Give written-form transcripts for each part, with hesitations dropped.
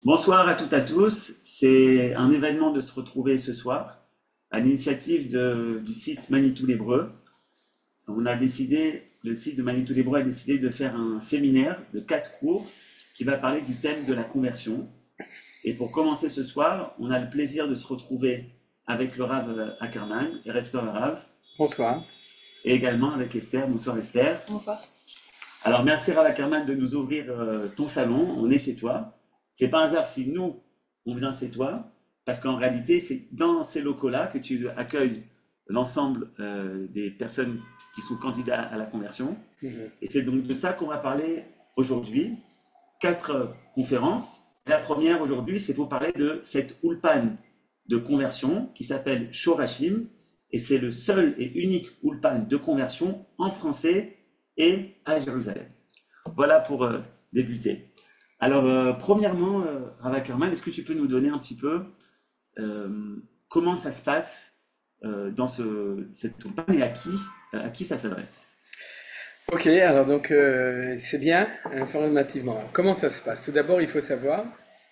Bonsoir à toutes et à tous. C'est un événement de se retrouver ce soir à l'initiative du site Manitou l'Hébreu. Le site de Manitou l'Hébreu a décidé de faire un séminaire de 4 cours qui va parler du thème de la conversion. Et pour commencer ce soir, on a le plaisir de se retrouver avec le Rav Ackerman et Recteur Rav, Bonsoir. et également avec Esther. Bonsoir Esther. Bonsoir. Alors merci Rav Ackerman de nous ouvrir ton salon. On est chez toi. C'est pas un hasard si nous, on vient chez toi, parce qu'en réalité, c'est dans ces locaux-là que tu accueilles l'ensemble des personnes qui sont candidats à la conversion. Et c'est donc de ça qu'on va parler aujourd'hui. 4 conférences. La première aujourd'hui, c'est pour parler de cette ulpan de conversion qui s'appelle Shorashim. Et c'est le seul et unique ulpan de conversion en français et à Jérusalem. Voilà pour débuter. Alors, premièrement, Rav Ackerman, est-ce que tu peux nous donner un petit peu comment ça se passe dans cette ulpan et à qui ça s'adresse? Ok, alors donc c'est bien informativement. Alors, comment ça se passe? Tout d'abord, il faut savoir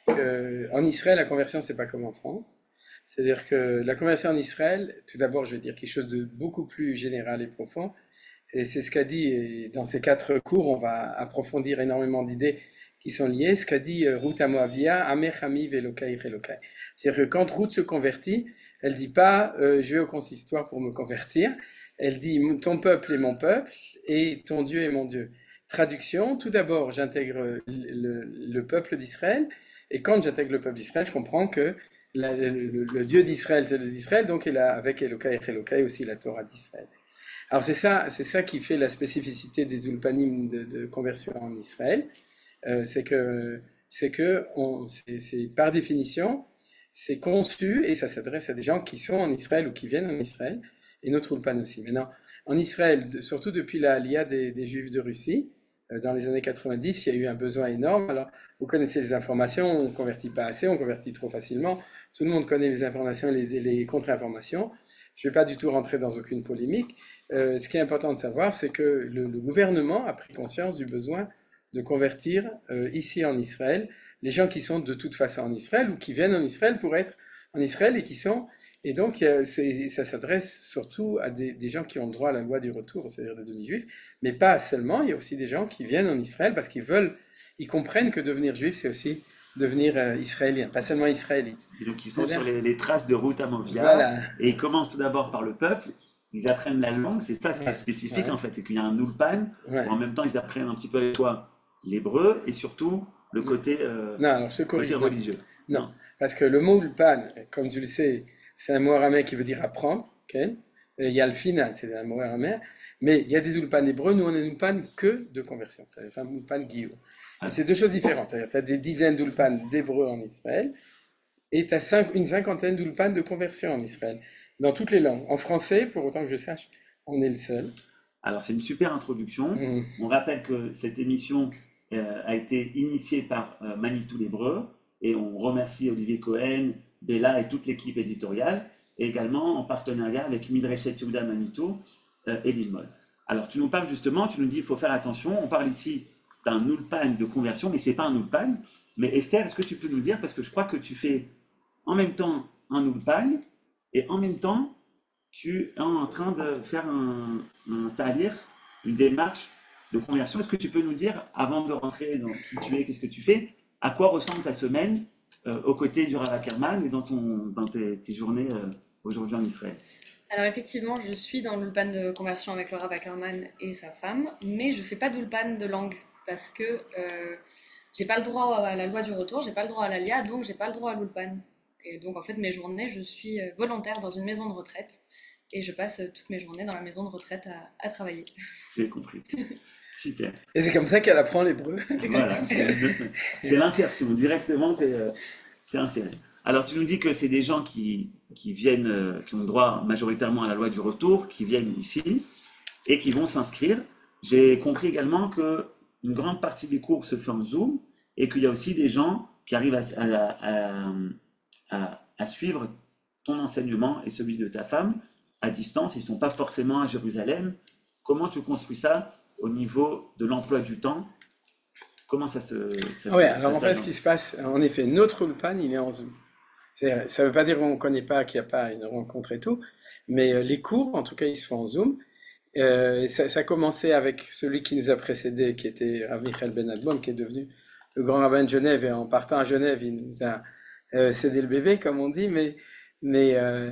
qu'en Israël, la conversion, c'est pas comme en France. C'est-à-dire que la conversion en Israël, tout d'abord, je vais dire quelque chose de beaucoup plus général et profond. Et c'est ce qu'a dit, et dans ces 4 cours, on va approfondir énormément d'idées qui sont liées. Ce qu'a dit Ruth Amoavia, Amechami Velokai Relokai. C'est-à-dire que quand Ruth se convertit, elle dit pas je vais au consistoire pour me convertir. Elle dit ton peuple est mon peuple et ton Dieu est mon Dieu. Traduction, tout d'abord, j'intègre le peuple d'Israël. Et quand j'intègre le peuple d'Israël, je comprends que le Dieu d'Israël, c'est le Dieu d'Israël, donc il a avec Elokai et Elokai aussi la Torah d'Israël. Alors c'est ça qui fait la spécificité des ulpanim de conversion en Israël. C'est par définition, c'est conçu et ça s'adresse à des gens qui sont en Israël ou qui viennent en Israël, et notre ulpan aussi. Maintenant, en Israël, surtout depuis la Aliyah des Juifs de Russie, dans les années 90, il y a eu un besoin énorme. Alors, vous connaissez les informations, on ne convertit pas assez, on convertit trop facilement. Tout le monde connaît les informations et les contre-informations. Je ne vais pas du tout rentrer dans aucune polémique. Ce qui est important de savoir, c'est que le gouvernement a pris conscience du besoin de convertir ici en Israël les gens qui sont de toute façon en Israël ou qui viennent en Israël pour être en Israël et qui sont... Et donc, ça s'adresse surtout à des gens qui ont droit à la loi du retour, c'est-à-dire des demi-juifs, mais pas seulement, il y a aussi des gens qui viennent en Israël parce qu'ils veulent, ils comprennent que devenir juif, c'est aussi devenir israélien, pas seulement israélite. Et donc, ils sont sur les traces de Ruth Amovia, Voilà. et ils commencent tout d'abord par le peuple. Ils apprennent la langue, c'est ça ce qui est Ouais, spécifique ouais, en fait, c'est qu'il y a un ulpan, où ouais. en même temps ils apprennent un petit peu avec toi l'hébreu et surtout le Non, alors je côté corrige, non. religieux. Non, Non. parce que le mot ulpan, comme tu le sais, c'est un mot araméen qui veut dire apprendre, ok? Et il y a le final, c'est un mot araméen, mais il y a des ulpan hébreux, nous on est ulpan que de conversion, c'est un ulpan guillot. Et Ah, c'est 2 choses différentes, c'est-à-dire tu as des dizaines d'ulpan d'hébreux en Israël, et tu as une cinquantaine d'ulpan de conversion en Israël, dans toutes les langues. En français, pour autant que je sache, on est le seul. alors c'est une super introduction. Mhm. On rappelle que cette émission a été initiée par Manitou l'Hébreu et on remercie Olivier Cohen, Bella et toute l'équipe éditoriale, et également en partenariat avec Midreshet Yehuda Manitou et Lilmod. Alors tu nous parles justement, tu nous dis qu'il faut faire attention, on parle ici d'un ulpan de conversion, mais c'est pas un ulpan. Mais Esther, est-ce que tu peux nous dire, parce que je crois que tu fais en même temps un ulpan et en même temps tu es en train de faire un talir, une démarche de conversion. Est-ce que tu peux nous dire, avant de rentrer dans qui tu es, qu'est-ce que tu fais, à quoi ressemble ta semaine aux côtés du Rav Ackerman et dans tes journées aujourd'hui en Israël? Alors effectivement, je suis dans l'ulpan de conversion avec Laura Ackerman et sa femme, mais je fais pas d'ulpan de langue parce que j'ai pas le droit à la loi du retour, j'ai pas le droit à l'ALIA, donc j'ai pas le droit à l'ulpan. Et donc en fait, mes journées, je suis volontaire dans une maison de retraite et je passe toutes mes journées dans la maison de retraite à travailler. J'ai compris. Super. Et c'est comme ça qu'elle apprend l'hébreu. Voilà, c'est l'insertion. Directement, t'es inséré. Alors, tu nous dis que c'est des gens qui viennent, qui ont droit majoritairement à la loi du retour, qui viennent ici et qui vont s'inscrire. J'ai compris également que une grande partie des cours se fait en Zoom et qu'il y a aussi des gens qui arrivent à suivre ton enseignement et celui de ta femme à distance. Ils ne sont pas forcément à Jérusalem. Comment tu construis ça au niveau de l'emploi du temps? Comment Ouais, ça alors en fait, ce qui s'agence? se passe, en effet, notre Ulpan, il est en Zoom. Ça ne veut pas dire qu'on ne connaît pas, qu'il n'y a pas une rencontre et tout, mais les cours, en tout cas, ils se font en Zoom. Et ça a commencé avec celui qui nous a précédé, qui était Rav Michael Ben Adbom, qui est devenu le grand rabbin de Genève. Et en partant à Genève, il nous a cédé le bébé, comme on dit. Mais, euh,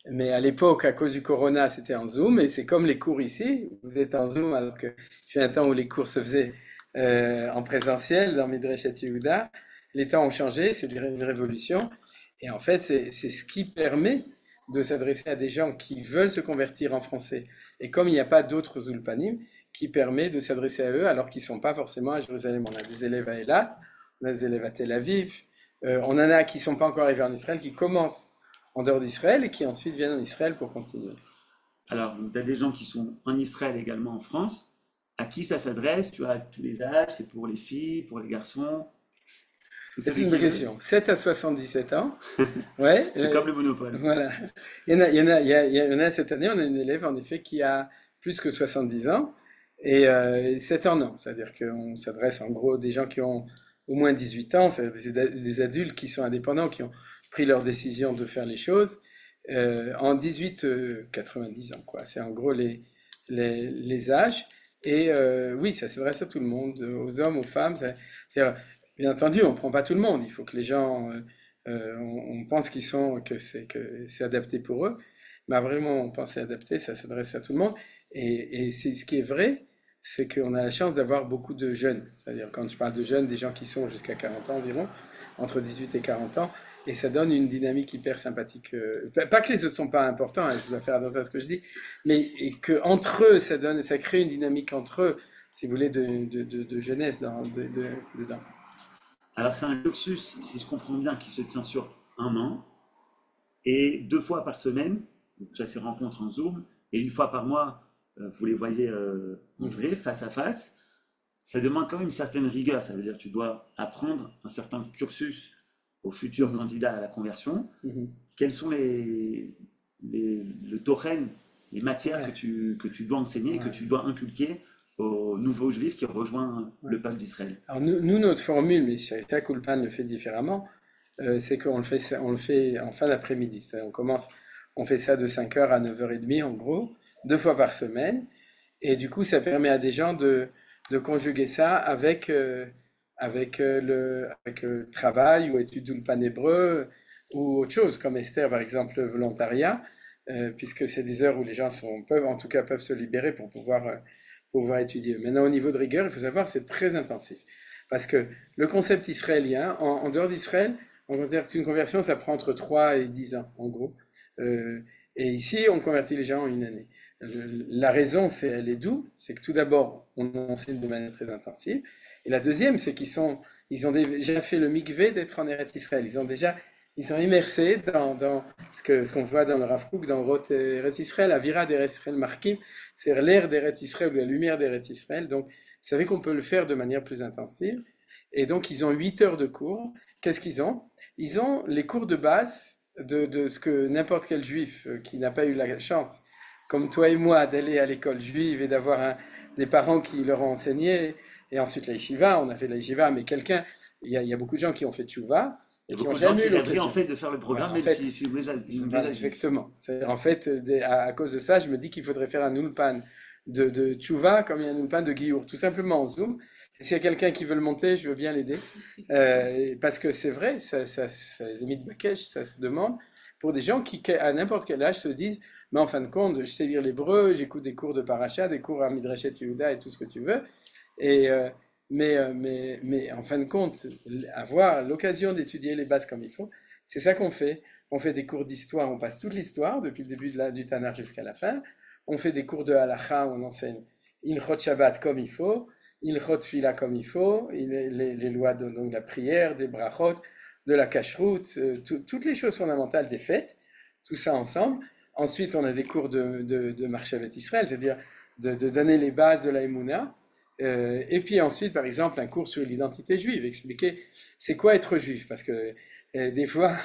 mais à l'époque, à cause du corona, c'était en Zoom. Et c'est comme les cours ici. Vous êtes en Zoom, alors que j'ai un temps où les cours se faisaient en présentiel dans Midreshet Yehuda. Les temps ont changé, c'est une révolution. Et en fait, c'est ce qui permet de s'adresser à des gens qui veulent se convertir en français. Et comme il n'y a pas d'autres Ulpanim, qui permet de s'adresser à eux alors qu'ils ne sont pas forcément à Jérusalem. On a des élèves à Eilat, on a des élèves à Tel Aviv, on en a qui ne sont pas encore arrivés en Israël, qui commencent en dehors d'Israël et qui ensuite viennent en Israël pour continuer. Alors, tu as des gens qui sont en Israël également en France. À qui ça s'adresse? Tu as tous les âges, c'est pour les filles, pour les garçons, tout C'est celui une qui bonne veut. question. 7 à 77 ans. Ouais, C'est comme le monopole. voilà. Il y en a cette année, on a une élève en effet qui a plus que 70 ans et 7 ans non. C'est-à-dire qu'on s'adresse en gros des gens qui ont au moins 18 ans, c'est-à-dire des adultes qui sont indépendants, qui ont pris leur décision de faire les choses en 18-90 ans, quoi. C'est en gros les âges. Et oui, ça s'adresse à tout le monde, aux hommes, aux femmes. C'est-à-dire, bien entendu, on ne prend pas tout le monde. Il faut que les gens on pense que c'est adapté pour eux, mais vraiment on pense que c'est adapté, ça s'adresse à tout le monde. Et ce qui est vrai, c'est qu'on a la chance d'avoir beaucoup de jeunes. C'est-à-dire quand je parle de jeunes, des gens qui sont jusqu'à 40 ans environ, entre 18 et 40 ans, et ça donne une dynamique hyper sympathique. Pas que les autres ne sont pas importants, hein, je dois faire attention à ce que je dis, mais et que entre eux, ça crée une dynamique entre eux, si vous voulez, de jeunesse dedans. Alors, c'est un cursus, si je comprends bien, qui se tient sur un an et 2 fois par semaine, donc ça c'est rencontre en Zoom, et 1 fois par mois, vous les voyez en Mhm. vrai, face à face. Ça demande quand même une certaine rigueur, ça veut dire que tu dois apprendre un certain cursus aux futurs Mhm. candidats à la conversion. Mhm. Quels sont le tauren, les matières Ouais, que tu dois enseigner et que ouais, tu dois inculquer aux nouveaux juifs qui rejoignent ouais. le peuple d'Israël? Alors nous, notre formule, mais chaque Ulpan le fait différemment, c'est qu'on le fait, on le fait en fin d'après-midi. C'est-à-dire on fait ça de 5 heures à 9h30 en gros, 2 fois par semaine. Et du coup, ça permet à des gens de conjuguer ça avec travail ou études d'Ulpan hébreu ou autre chose, comme Esther par exemple, le volontariat, puisque c'est des heures où les gens peuvent, en tout cas, peuvent se libérer pour pouvoir étudier. Maintenant, au niveau de rigueur, il faut savoir que c'est très intensif. Parce que le concept israélien, en dehors d'Israël, on considère qu'une conversion, ça prend entre 3 et 10 ans, en gros. Euh, et ici, on convertit les gens en une année. La raison, elle est d'où? C'est que tout d'abord, on enseigne de manière très intensive. Et la deuxième, c'est ils ont déjà fait le mikvé d'être en Eretz Israël. Ils sont immersés dans ce qu'on voit dans le Rav Kook, dans Roth Eretz Israël, Avira d'Eretz Israël Markim, c'est l'air d'Eretz Israël ou la lumière d'Eretz Israël. Donc, vous savez qu'on peut le faire de manière plus intensive. Et donc, ils ont 8 heures de cours. Qu'est-ce qu'ils ont? Ils ont les cours de base de ce que n'importe quel juif qui n'a pas eu la chance comme toi et moi, d'aller à l'école juive et d'avoir des parents qui leur ont enseigné. Et ensuite, la yeshiva, on a fait la yeshiva, mais il y a beaucoup de gens qui ont fait tchouva Il y et a qui n'ont beaucoup de gens jamais qui eu rêveraient en l'occasion. fait de faire le Voilà, programme en même fait, ils sont voilà, déjà juifs. exactement. En fait, à cause de ça, je me dis qu'il faudrait faire un ulpan de tchouva comme il y a un ulpan de giour, tout simplement en Zoom. Et s'il y a quelqu'un qui veut le monter, je veux bien l'aider. Parce que c'est vrai, ça les a mis de Bakesh, ça se demande, pour des gens qui, à n'importe quel âge, se disent, mais en fin de compte, je sais lire l'hébreu, j'écoute des cours de paracha, des cours à Midrashet Yehuda et tout ce que tu veux. Et, mais en fin de compte, avoir l'occasion d'étudier les bases comme il faut, c'est ça qu'on fait. On fait des cours d'histoire, on passe toute l'histoire, depuis le début du Tanakh jusqu'à la fin. On fait des cours de halacha, où on enseigne Ilchot Shabbat comme il faut, Ilchot Fila comme il faut, les lois de donc, la prière, des brachot, de la cacheroute, toutes les choses fondamentales des fêtes, tout ça ensemble. Ensuite, on a des cours de Marchevet Israël, c'est-à-dire de donner les bases de la Emouna. Et puis ensuite, par exemple, un cours sur l'identité juive, expliquer c'est quoi être juif, parce que des fois,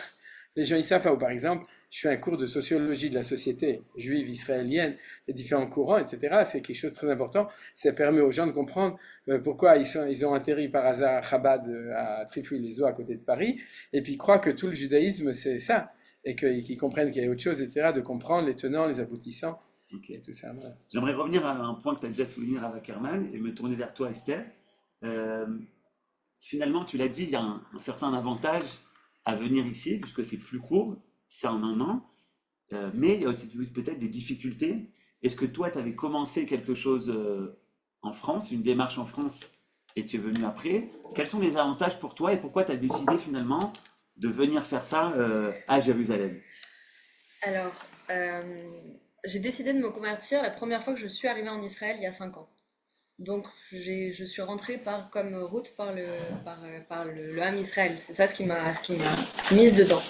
les gens ils savent, ou par exemple, je fais un cours de sociologie de la société juive israélienne, les différents courants, etc. C'est quelque chose de très important. Ça permet aux gens de comprendre pourquoi ils ont atterri par hasard à Chabad, à Trifouille-les-Eaux, à côté de Paris, et puis ils croient que tout le judaïsme, c'est ça, et qu'ils comprennent qu'il y a autre chose, etc., de comprendre les tenants, les aboutissants, Ok. et tout ça. Voilà. J'aimerais revenir à un point que tu as déjà souligné, Rav Ackerman, et me tourner vers toi, Esther. Euh, Finalement, tu l'as dit, il y a un certain avantage à venir ici, puisque c'est plus court, c'est en un an, mais il y a aussi peut-être des difficultés. Est-ce que toi, tu avais commencé quelque chose en France, une démarche en France, et tu es venu après? Quels sont les avantages pour toi et pourquoi tu as décidé finalement de venir faire ça à Jérusalem? Alors, j'ai décidé de me convertir la première fois que je suis arrivée en Israël il y a 5 ans. Donc, je suis rentrée comme route par le Ham Israël. C'est ça ce qui m'a mise dedans.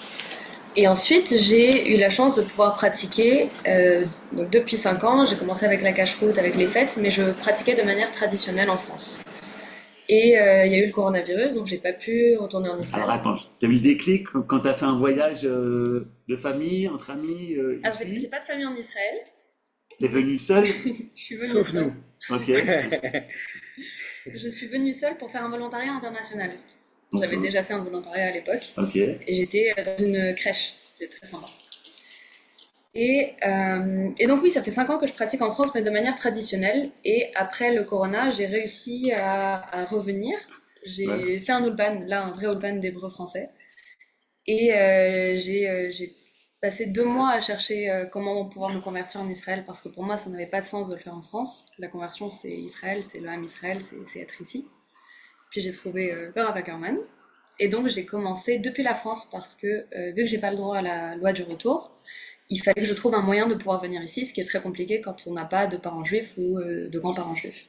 Et ensuite, j'ai eu la chance de pouvoir pratiquer. Donc depuis 5 ans, j'ai commencé avec la cache-route, avec les fêtes, mais je pratiquais de manière traditionnelle en France. Et il y a eu le coronavirus, donc j'ai pas pu retourner en Alors Israël. attends, tu as eu des clics quand tu as fait un voyage de famille, entre amis, Alors, j'ai ici? pas de famille en Israël. Tu es venu seul? Je suis venue Sauf seule. nous. Ok. Je suis venue seule pour faire un volontariat international. J'avais déjà fait un volontariat à l'époque Ok. et j'étais dans une crèche. C'était très sympa. Et donc oui, ça fait 5 ans que je pratique en France, mais de manière traditionnelle. Et après le corona, j'ai réussi à revenir. J'ai Ouais. fait un ulpan, là un vrai ulpan d'hébreu français. Et j'ai passé 2 mois à chercher comment pouvoir me convertir en Israël, parce que pour moi, ça n'avait pas de sens de le faire en France. La conversion, c'est Israël, c'est le Ham Israël, c'est être ici. Puis j'ai trouvé le Rav Ackerman. Et donc j'ai commencé depuis la France, parce que vu que j'ai pas le droit à la loi du retour, il fallait que je trouve un moyen de pouvoir venir ici, ce qui est très compliqué quand on n'a pas de parents juifs ou de grands-parents juifs.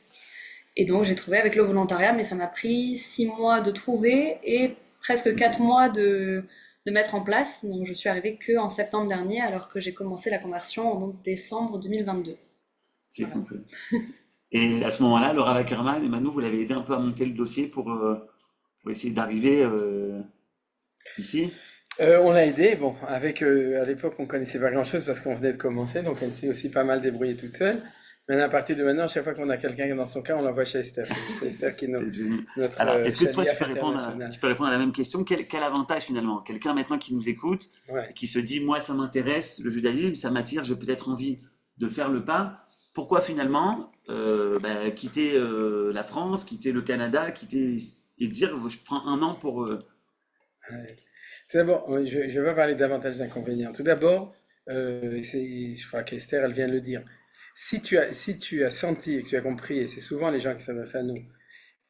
Et donc j'ai trouvé avec le volontariat, mais ça m'a pris 6 mois de trouver et presque 4 mois de mettre en place. Donc je suis arrivée qu'en septembre dernier, alors que j'ai commencé la conversion en donc, décembre 2022. J'ai Voilà. compris. Et à ce moment-là, le Rav Ackerman et Manu, vous l'avez aidé un peu à monter le dossier pour essayer d'arriver ici? On l'a aidé, bon, à l'époque on connaissait pas grand-chose parce qu'on venait de commencer, donc elle s'est aussi pas mal débrouillée toute seule. Maintenant, à partir de maintenant, chaque fois qu'on a quelqu'un dans son cas, on l'envoie chez Esther. C'est Esther qui est T'es devenu- notre Alors, est-ce que toi, chaliaf international. tu peux répondre à la même question? Quel avantage finalement? Quelqu'un maintenant qui nous écoute, Ouais. qui se dit, moi, ça m'intéresse, le judaïsme, ça m'attire, j'ai peut-être envie de faire le pas. Pourquoi finalement quitter la France, quitter le Canada, et dire, je prends un an pour... Ouais. Tout d'abord, je vais pas parler davantage d'inconvénients. Tout d'abord, je crois qu'Esther, elle vient de le dire. Si tu as senti et que tu as compris, et c'est souvent les gens qui s'adressent à nous,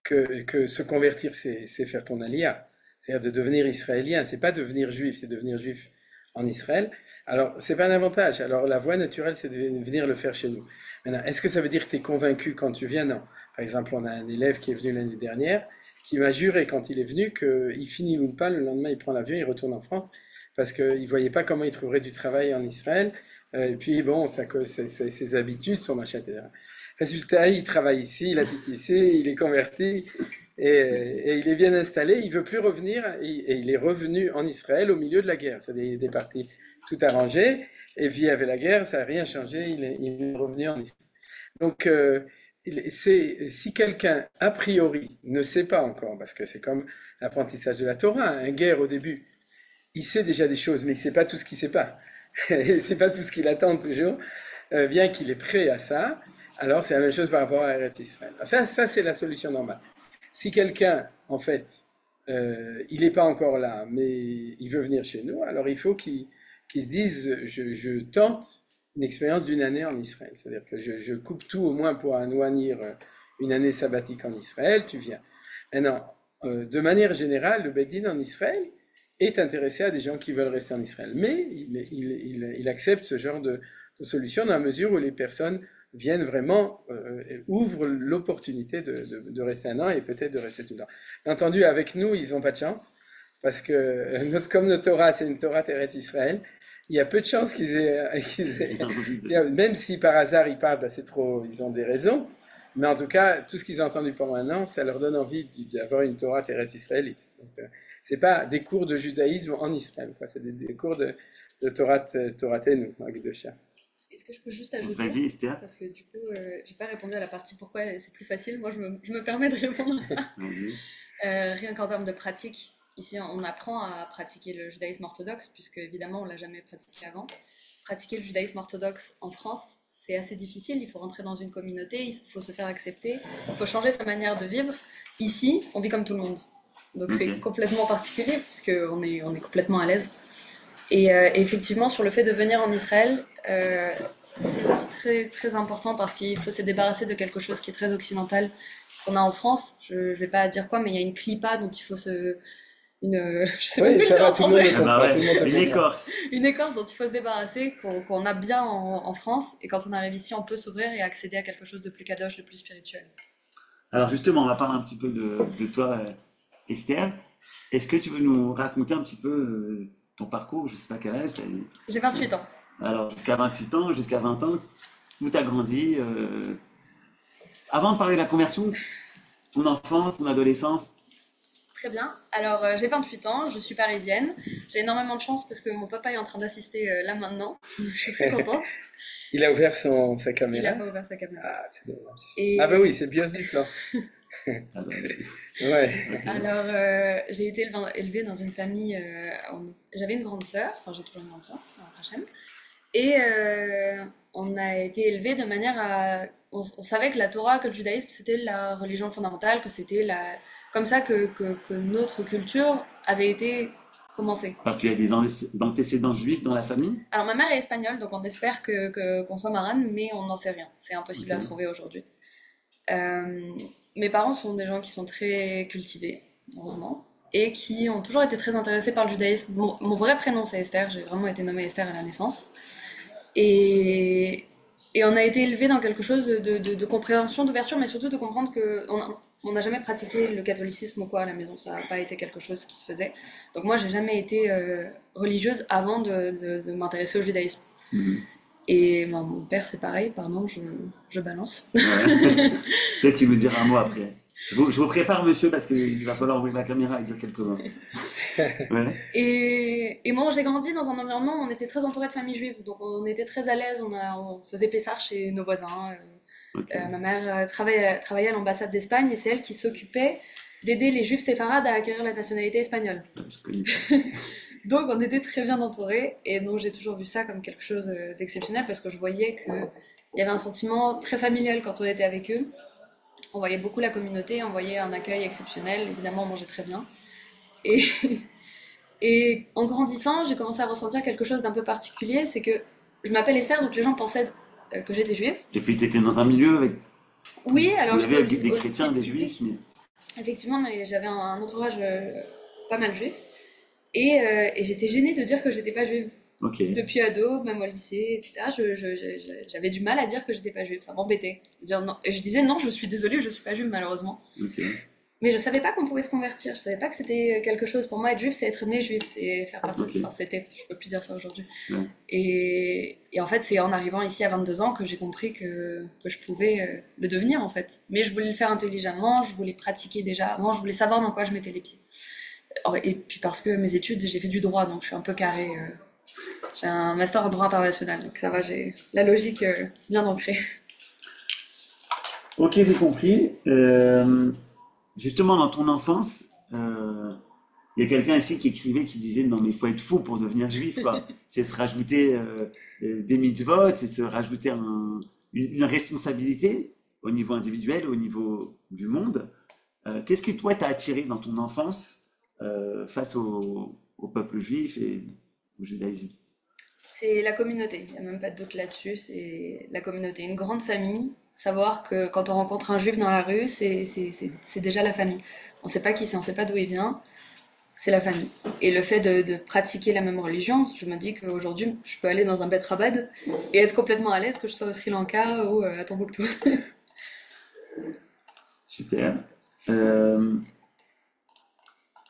que se convertir, c'est faire ton alia, c'est-à-dire de devenir israélien, c'est pas devenir juif, c'est devenir juif en Israël. Alors, c'est pas un avantage. Alors, la voie naturelle, c'est de venir le faire chez nous. Maintenant, est-ce que ça veut dire que tu es convaincu quand tu viens? Non. Par exemple, on a un élève qui est venu l'année dernière, qui m'a juré quand il est venu qu'il finit l'Ulpan, le lendemain il prend l'avion, il retourne en France, parce qu'il ne voyait pas comment il trouverait du travail en Israël. Et puis bon, ses habitudes, son machin, etc. Résultat, il travaille ici, il habite ici, il est converti, et il est bien installé, il veut plus revenir, et il est revenu en Israël au milieu de la guerre. C'est-à-dire, il était parti tout arrangé, et puis il y avait la guerre, ça n'a rien changé, il est revenu en Israël. Donc, si quelqu'un, a priori, ne sait pas encore, parce que c'est comme l'apprentissage de la Torah, un guerre au début, il sait déjà des choses, mais il ne sait pas tout ce qu'il ne sait pas. Il ne sait pas tout ce qu'il attend toujours, bien qu'il est prêt à ça. Alors, c'est la même chose par rapport à Eretz Israël. Ça c'est la solution normale. Si quelqu'un, en fait, il n'est pas encore là, mais il veut venir chez nous, alors il faut qu'il se dise, je tente une expérience d'une année en Israël. C'est-à-dire que je coupe tout au moins pour anoinir une année sabbatique en Israël, tu viens. Maintenant, de manière générale, le Beit Din en Israël est intéressé à des gens qui veulent rester en Israël. Mais il accepte ce genre de solution dans la mesure où les personnes viennent vraiment, ouvrent l'opportunité de rester un an et peut-être de rester tout le temps. Bien entendu, avec nous, ils n'ont pas de chance, parce que comme notre Torah, c'est une Torah Eretz Israël, il y a peu de chances même si par hasard ils partent, ben c'est trop, ils ont des raisons, mais en tout cas, tout ce qu'ils ont entendu pendant un an, ça leur donne envie d'avoir une Torah Eretz israélite. Donc, C'est pas des cours de judaïsme en Israël, quoi. C'est des cours de Toratenu, Agdosha. Est-ce que je peux juste ajouter? Vas-y, Esther. Parce que du coup, j'ai pas répondu à la partie pourquoi c'est plus facile. Moi, je me permets de répondre à ça. Vas-y. Rien qu'en termes de pratique. Ici, on apprend à pratiquer le judaïsme orthodoxe, puisque évidemment, on l'a jamais pratiqué avant. Pratiquer le judaïsme orthodoxe en France, c'est assez difficile. Il faut rentrer dans une communauté, il faut se faire accepter, il faut changer sa manière de vivre. Ici, on vit comme tout le monde. Donc c'est complètement particulier, puisqu'on est complètement à l'aise. Et effectivement, sur le fait de venir en Israël, c'est aussi très, très important parce qu'il faut se débarrasser de quelque chose qui est très occidental qu'on a en France. Je ne vais pas dire quoi, mais il y a une clipa dont il faut se... je sais pas Oui, plus ça le dire va, en tout le monde français. le comprend, ouais, tout le monde te une comprend. écorce. Une écorce dont il faut se débarrasser, qu'on a bien en France. Et quand on arrive ici, on peut s'ouvrir et accéder à quelque chose de plus kadosh, de plus spirituel. Alors justement, on va parler un petit peu de toi, Esther. Est-ce que tu veux nous raconter un petit peu ton parcours? Je ne sais pas quel âge. J'ai 28 ans. Alors jusqu'à 28 ans, jusqu'à 20 ans, où tu as grandi Avant de parler de la conversion, ton enfance, ton adolescence. Très bien. Alors, j'ai 28 ans, je suis parisienne. J'ai énormément de chance parce que mon papa est en train d'assister là maintenant. Je suis très contente. Il a ouvert sa Il n'a caméra. pas ouvert sa caméra. Ah, c'est dommage. Et Ah bah oui, c'est Bios du plan. Ah bah, Ouais. alors, j'ai été élevée dans une famille. J'avais une grande sœur, enfin j'ai toujours une grande sœur, Rachel. Et on a été élevés de manière à. On savait que la Torah, que le judaïsme, c'était la religion fondamentale, que c'était comme ça que notre culture avait été commencée. parce qu'il y a des antécédents juifs dans la famille. Alors, ma mère est espagnole, donc on espère qu'on soit marane, mais on n'en sait rien. C'est impossible à trouver aujourd'hui. Mes parents sont des gens qui sont très cultivés, heureusement, et qui ont toujours été très intéressés par le judaïsme. Mon vrai prénom, c'est Esther. J'ai vraiment été nommée Esther à la naissance. Et on a été élevés dans quelque chose de compréhension, d'ouverture, mais surtout de comprendre qu'on n'a jamais pratiqué le catholicisme ou quoi à la maison. Ça n'a pas été quelque chose qui se faisait. Donc moi, j'ai jamais été religieuse avant de m'intéresser au judaïsme. Et mon père, c'est pareil, pardon, je balance. Ouais. Peut-être qu'il me dira un mot après. Je vous prépare, monsieur, parce qu'il va falloir ouvrir la caméra et dire quelques mots. Ouais. Et moi, j'ai grandi dans un environnement où on était très entouré de familles juives. Donc on était très à l'aise, on faisait Pessah chez nos voisins. Ma mère travaillait à l'ambassade d'Espagne et c'est elle qui s'occupait d'aider les juifs séfarades à acquérir la nationalité espagnole. Je connais pas. Donc on était très bien entourés et donc j'ai toujours vu ça comme quelque chose d'exceptionnel parce que je voyais qu'il y avait un sentiment très familial quand on était avec eux. On voyait beaucoup la communauté, on voyait un accueil exceptionnel, évidemment on mangeait très bien. Et en grandissant, j'ai commencé à ressentir quelque chose d'un peu particulier, c'est que je m'appelle Esther, donc les gens pensaient que j'étais juive. Et puis tu étais dans un milieu avec. Oui, alors Il y j'étais avait au des lycée chrétiens, des public. juifs. Mais... Effectivement, mais j'avais un entourage pas mal juif. Et j'étais gênée de dire que j'étais pas juive. Ok. Depuis ado, même au lycée, etc., j'avais du mal à dire que j'étais pas juive, ça m'embêtait. Et je disais non, je suis désolée, je suis pas juive malheureusement. Ok. Mais je savais pas qu'on pouvait se convertir, je savais pas que c'était quelque chose. Pour moi, être juif, c'est être né juif, c'est faire partie. Ok. Enfin, c'était, je peux plus dire ça aujourd'hui. Ouais. Et en fait, c'est en arrivant ici à 22 ans que j'ai compris que je pouvais le devenir en fait. Mais je voulais le faire intelligemment, je voulais pratiquer déjà avant, je voulais savoir dans quoi je mettais les pieds. Et puis parce que mes études, j'ai fait du droit, donc je suis un peu carrée. J'ai un master en droit international, donc ça va, j'ai la logique bien ancrée. Ok, j'ai compris. Justement, dans ton enfance, il y a quelqu'un ici qui écrivait, qui disait non mais il faut être fou pour devenir juif, quoi. C'est se rajouter des mitzvot, c'est se rajouter une responsabilité au niveau individuel, au niveau du monde. Qu'est-ce que toi t'as attiré dans ton enfance face au peuple juif et au judaïsme? C'est la communauté, il n'y a même pas de doute là-dessus, c'est la communauté. Une grande famille, savoir que quand on rencontre un juif dans la rue, c'est déjà la famille. On ne sait pas qui c'est, on ne sait pas d'où il vient, c'est la famille. Et le fait de pratiquer la même religion, je me dis qu'aujourd'hui, je peux aller dans un Bet Rabad et être complètement à l'aise, que je sois au Sri Lanka ou à Tombouctou. Super.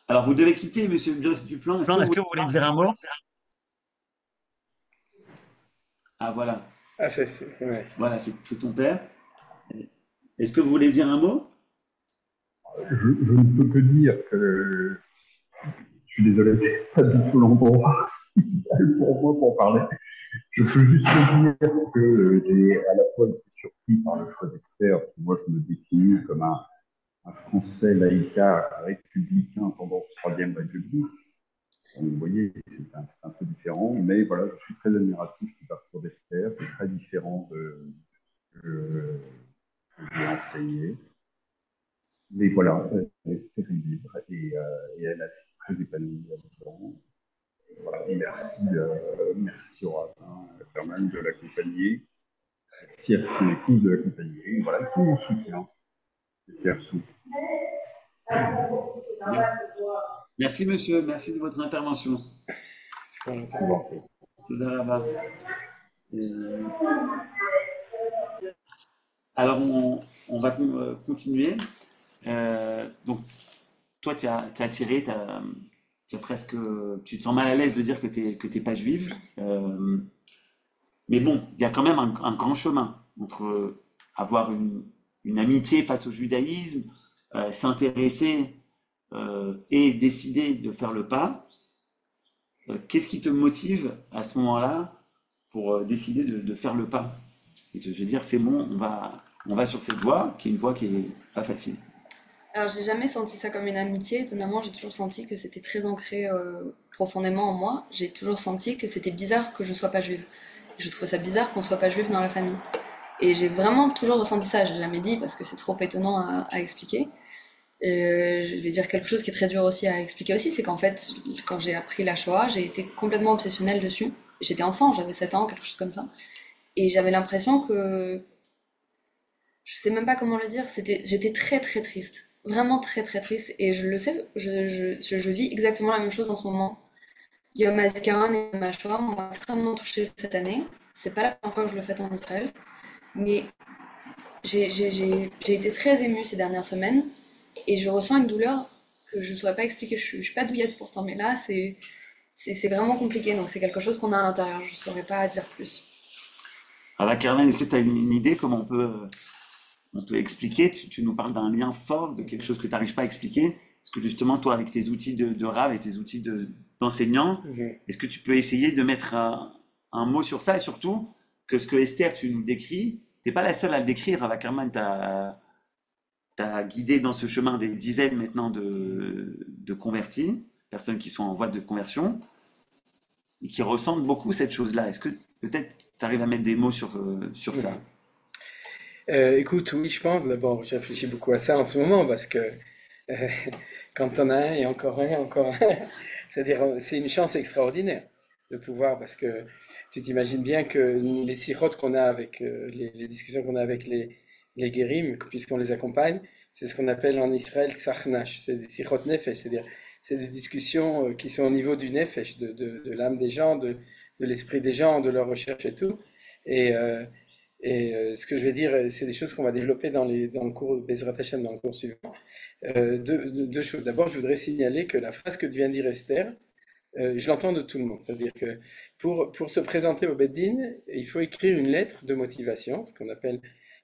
Alors, vous devez quitter, monsieur Joss Duplan. Est-ce que vous voulez dire un mot? Ah, voilà. Ah, ouais. Voilà, c'est ton père. Est-ce que vous voulez dire un mot? Je ne peux que dire que suis désolé, c'est pas du tout l'endroit idéal pour moi pour parler. Je peux juste te dire que j'ai à la fois été surpris par le choix d'Esther, parce que moi je me définis comme un Français laïcard républicain tendance troisième République. Donc, vous voyez, c'est un peu différent, mais voilà, je suis très admiratif du parcours d'Esther, c'est très différent de ce que j'ai enseigné. Mais voilà, elle est très libre et elle a été très épanouie là-dedans. Voilà, et merci au rabbin quand même de l'accompagner. Merci à son épouse de l'accompagner. Voilà, tout mon soutien. C'est tout. Merci. Merci, monsieur. Merci de votre intervention. C'est qu'on entend. Bon. Toda Rabba. Alors, on va continuer. Donc, toi, tu as tiré, presque, tu te sens mal à l'aise de dire que t'es pas juive. Mais bon, il y a quand même un grand chemin entre avoir une amitié face au judaïsme, s'intéresser et décider de faire le pas. Qu'est-ce qui te motive à ce moment-là pour décider de faire le pas? Et de se dire, c'est bon, on va sur cette voie, qui est une voie qui est pas facile. Alors, j'ai jamais senti ça comme une amitié. Étonnamment, j'ai toujours senti que c'était très ancré profondément en moi. J'ai toujours senti que c'était bizarre que je sois pas juive. Je trouvais ça bizarre qu'on soit pas juif dans la famille. Et j'ai vraiment toujours ressenti ça. Je l'ai jamais dit parce que c'est trop étonnant à expliquer. Je vais dire quelque chose qui est très dur aussi à expliquer aussi, c'est qu'en fait, quand j'ai appris la Shoah, j'ai été complètement obsessionnelle dessus. J'étais enfant, j'avais 7 ans, quelque chose comme ça. Et j'avais l'impression que, je sais même pas comment le dire, j'étais très très triste. Vraiment très très triste. Et je le sais, je vis exactement la même chose en ce moment. Yom HaZikaron et Yom HaShoah m'ont extrêmement touchée cette année. C'est pas la première fois que je le fête en Israël. Mais j'ai été très émue ces dernières semaines. Et je ressens une douleur que je ne saurais pas expliquer. Je suis pas douillette pourtant, mais là, c'est vraiment compliqué. Donc, c'est quelque chose qu'on a à l'intérieur. Je ne saurais pas dire plus. Alors là, Carmen, est-ce que tu as une idée comment on peut expliquer? Tu nous parles d'un lien fort, de quelque chose que tu n'arrives pas à expliquer. Est-ce que justement, toi, avec tes outils de rave et tes outils d'enseignant, est-ce que tu peux essayer de mettre un mot sur ça et surtout que ce que Esther, tu nous décris, tu n'es pas la seule à le décrire. Rav Ackerman, tu as guidé dans ce chemin des dizaines maintenant de convertis, personnes qui sont en voie de conversion et qui ressentent beaucoup cette chose-là. Est-ce que peut-être tu arrives à mettre des mots sur ça? Écoute, oui, je pense. D'abord, je réfléchis beaucoup à ça en ce moment parce que euh, quand on a un et encore un, encore un, c'est-à-dire c'est une chance extraordinaire de pouvoir, parce que tu t'imagines bien que les sirotes qu'on a avec les discussions qu'on a avec les guérim, puisqu'on les accompagne, c'est ce qu'on appelle en Israël sarnash, c'est des sirot nefesh, c'est-à-dire c'est des discussions qui sont au niveau du nefesh, de l'âme des gens, de l'esprit des gens, de leur recherche et tout. Et, ce que je vais dire, c'est des choses qu'on va développer dans le cours Bezrat Hashem, dans le cours suivant. Deux choses. D'abord, je voudrais signaler que la phrase que vient de dire Esther, je l'entends de tout le monde. C'est-à-dire que pour se présenter au Beddin, il faut écrire une lettre de motivation, ce qu'on appelle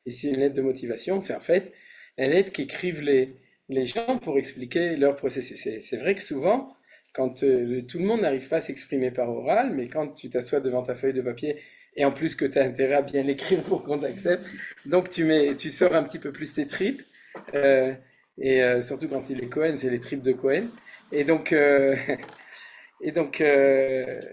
ici une lettre de motivation. C'est en fait une lettre qu'écrivent les gens pour expliquer leur processus. C'est vrai que souvent, quand tout le monde n'arrive pas à s'exprimer par oral, mais quand tu t'assois devant ta feuille de papier, et en plus que tu as intérêt à bien l'écrire pour qu'on t'accepte, donc tu sors un petit peu plus tes tripes, surtout quand il est Cohen, c'est les tripes de Cohen. Et donc, et donc, et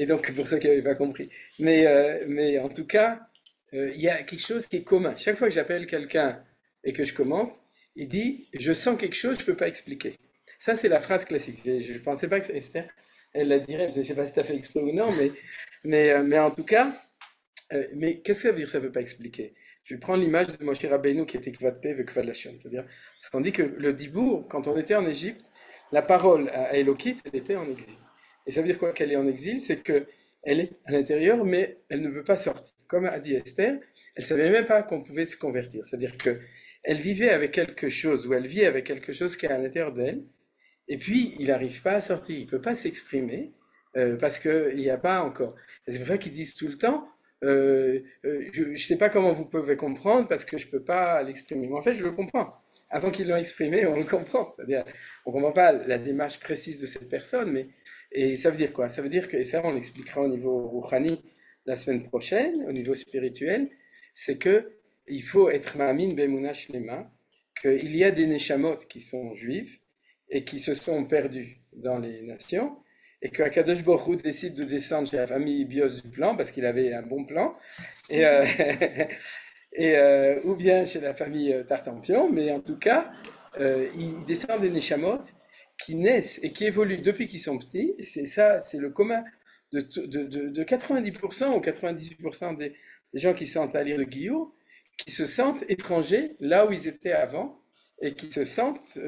donc, pour ceux qui n'avaient pas compris. Mais en tout cas, il y a quelque chose qui est commun. Chaque fois que j'appelle quelqu'un et que je commence, il dit, je sens quelque chose, je ne peux pas expliquer. Ça, c'est la phrase classique. Je ne pensais pas que Esther, elle la dirait. Je ne sais pas si tu as fait exprès ou non, mais en tout cas, mais qu'est-ce que ça veut dire, ça ne veut pas expliquer? Je vais prendre l'image de Moshe Rabbeinu qui était Kvad Pe ve Kvad Lashon. C'est-à-dire, parce qu'on dit que le Dibour, quand on était en Égypte, la parole à Elokit, elle était en exil. Et ça veut dire quoi qu'elle est en exil? C'est qu'elle est à l'intérieur, mais elle ne veut pas sortir. Comme a dit Esther, elle ne savait même pas qu'on pouvait se convertir. C'est-à-dire qu'elle vivait avec quelque chose, ou elle vit avec quelque chose qui est à l'intérieur d'elle, et puis il n'arrive pas à sortir, il ne peut pas s'exprimer, parce qu'il n'y a pas encore. Et c'est pour ça qu'ils disent tout le temps, je ne sais pas comment vous pouvez comprendre, parce que je ne peux pas l'exprimer. Mais en fait, je le comprends. avant qu'ils l'ont exprimé, on le comprend. C'est-à-dire, on ne comprend pas la démarche précise de cette personne, mais et ça veut dire quoi? Ça veut dire que, et ça on l'expliquera au niveau rouhani la semaine prochaine, au niveau spirituel, c'est que il faut être ma'amin be'emunah shlema, qu'il y a des neshamot qui sont juifs et qui se sont perdus dans les nations, et que Akadosh Baruch Hu décide de descendre chez la famille Bios du plan, parce qu'il avait un bon plan, et, ou bien chez la famille Tartampion, mais en tout cas, il descend des neshamot qui naissent et qui évoluent depuis qu'ils sont petits, et c'est ça, c'est le commun de 90% ou 98% des gens qui sont à lire de Guillaume, qui se sentent étrangers là où ils étaient avant, et qui se sentent,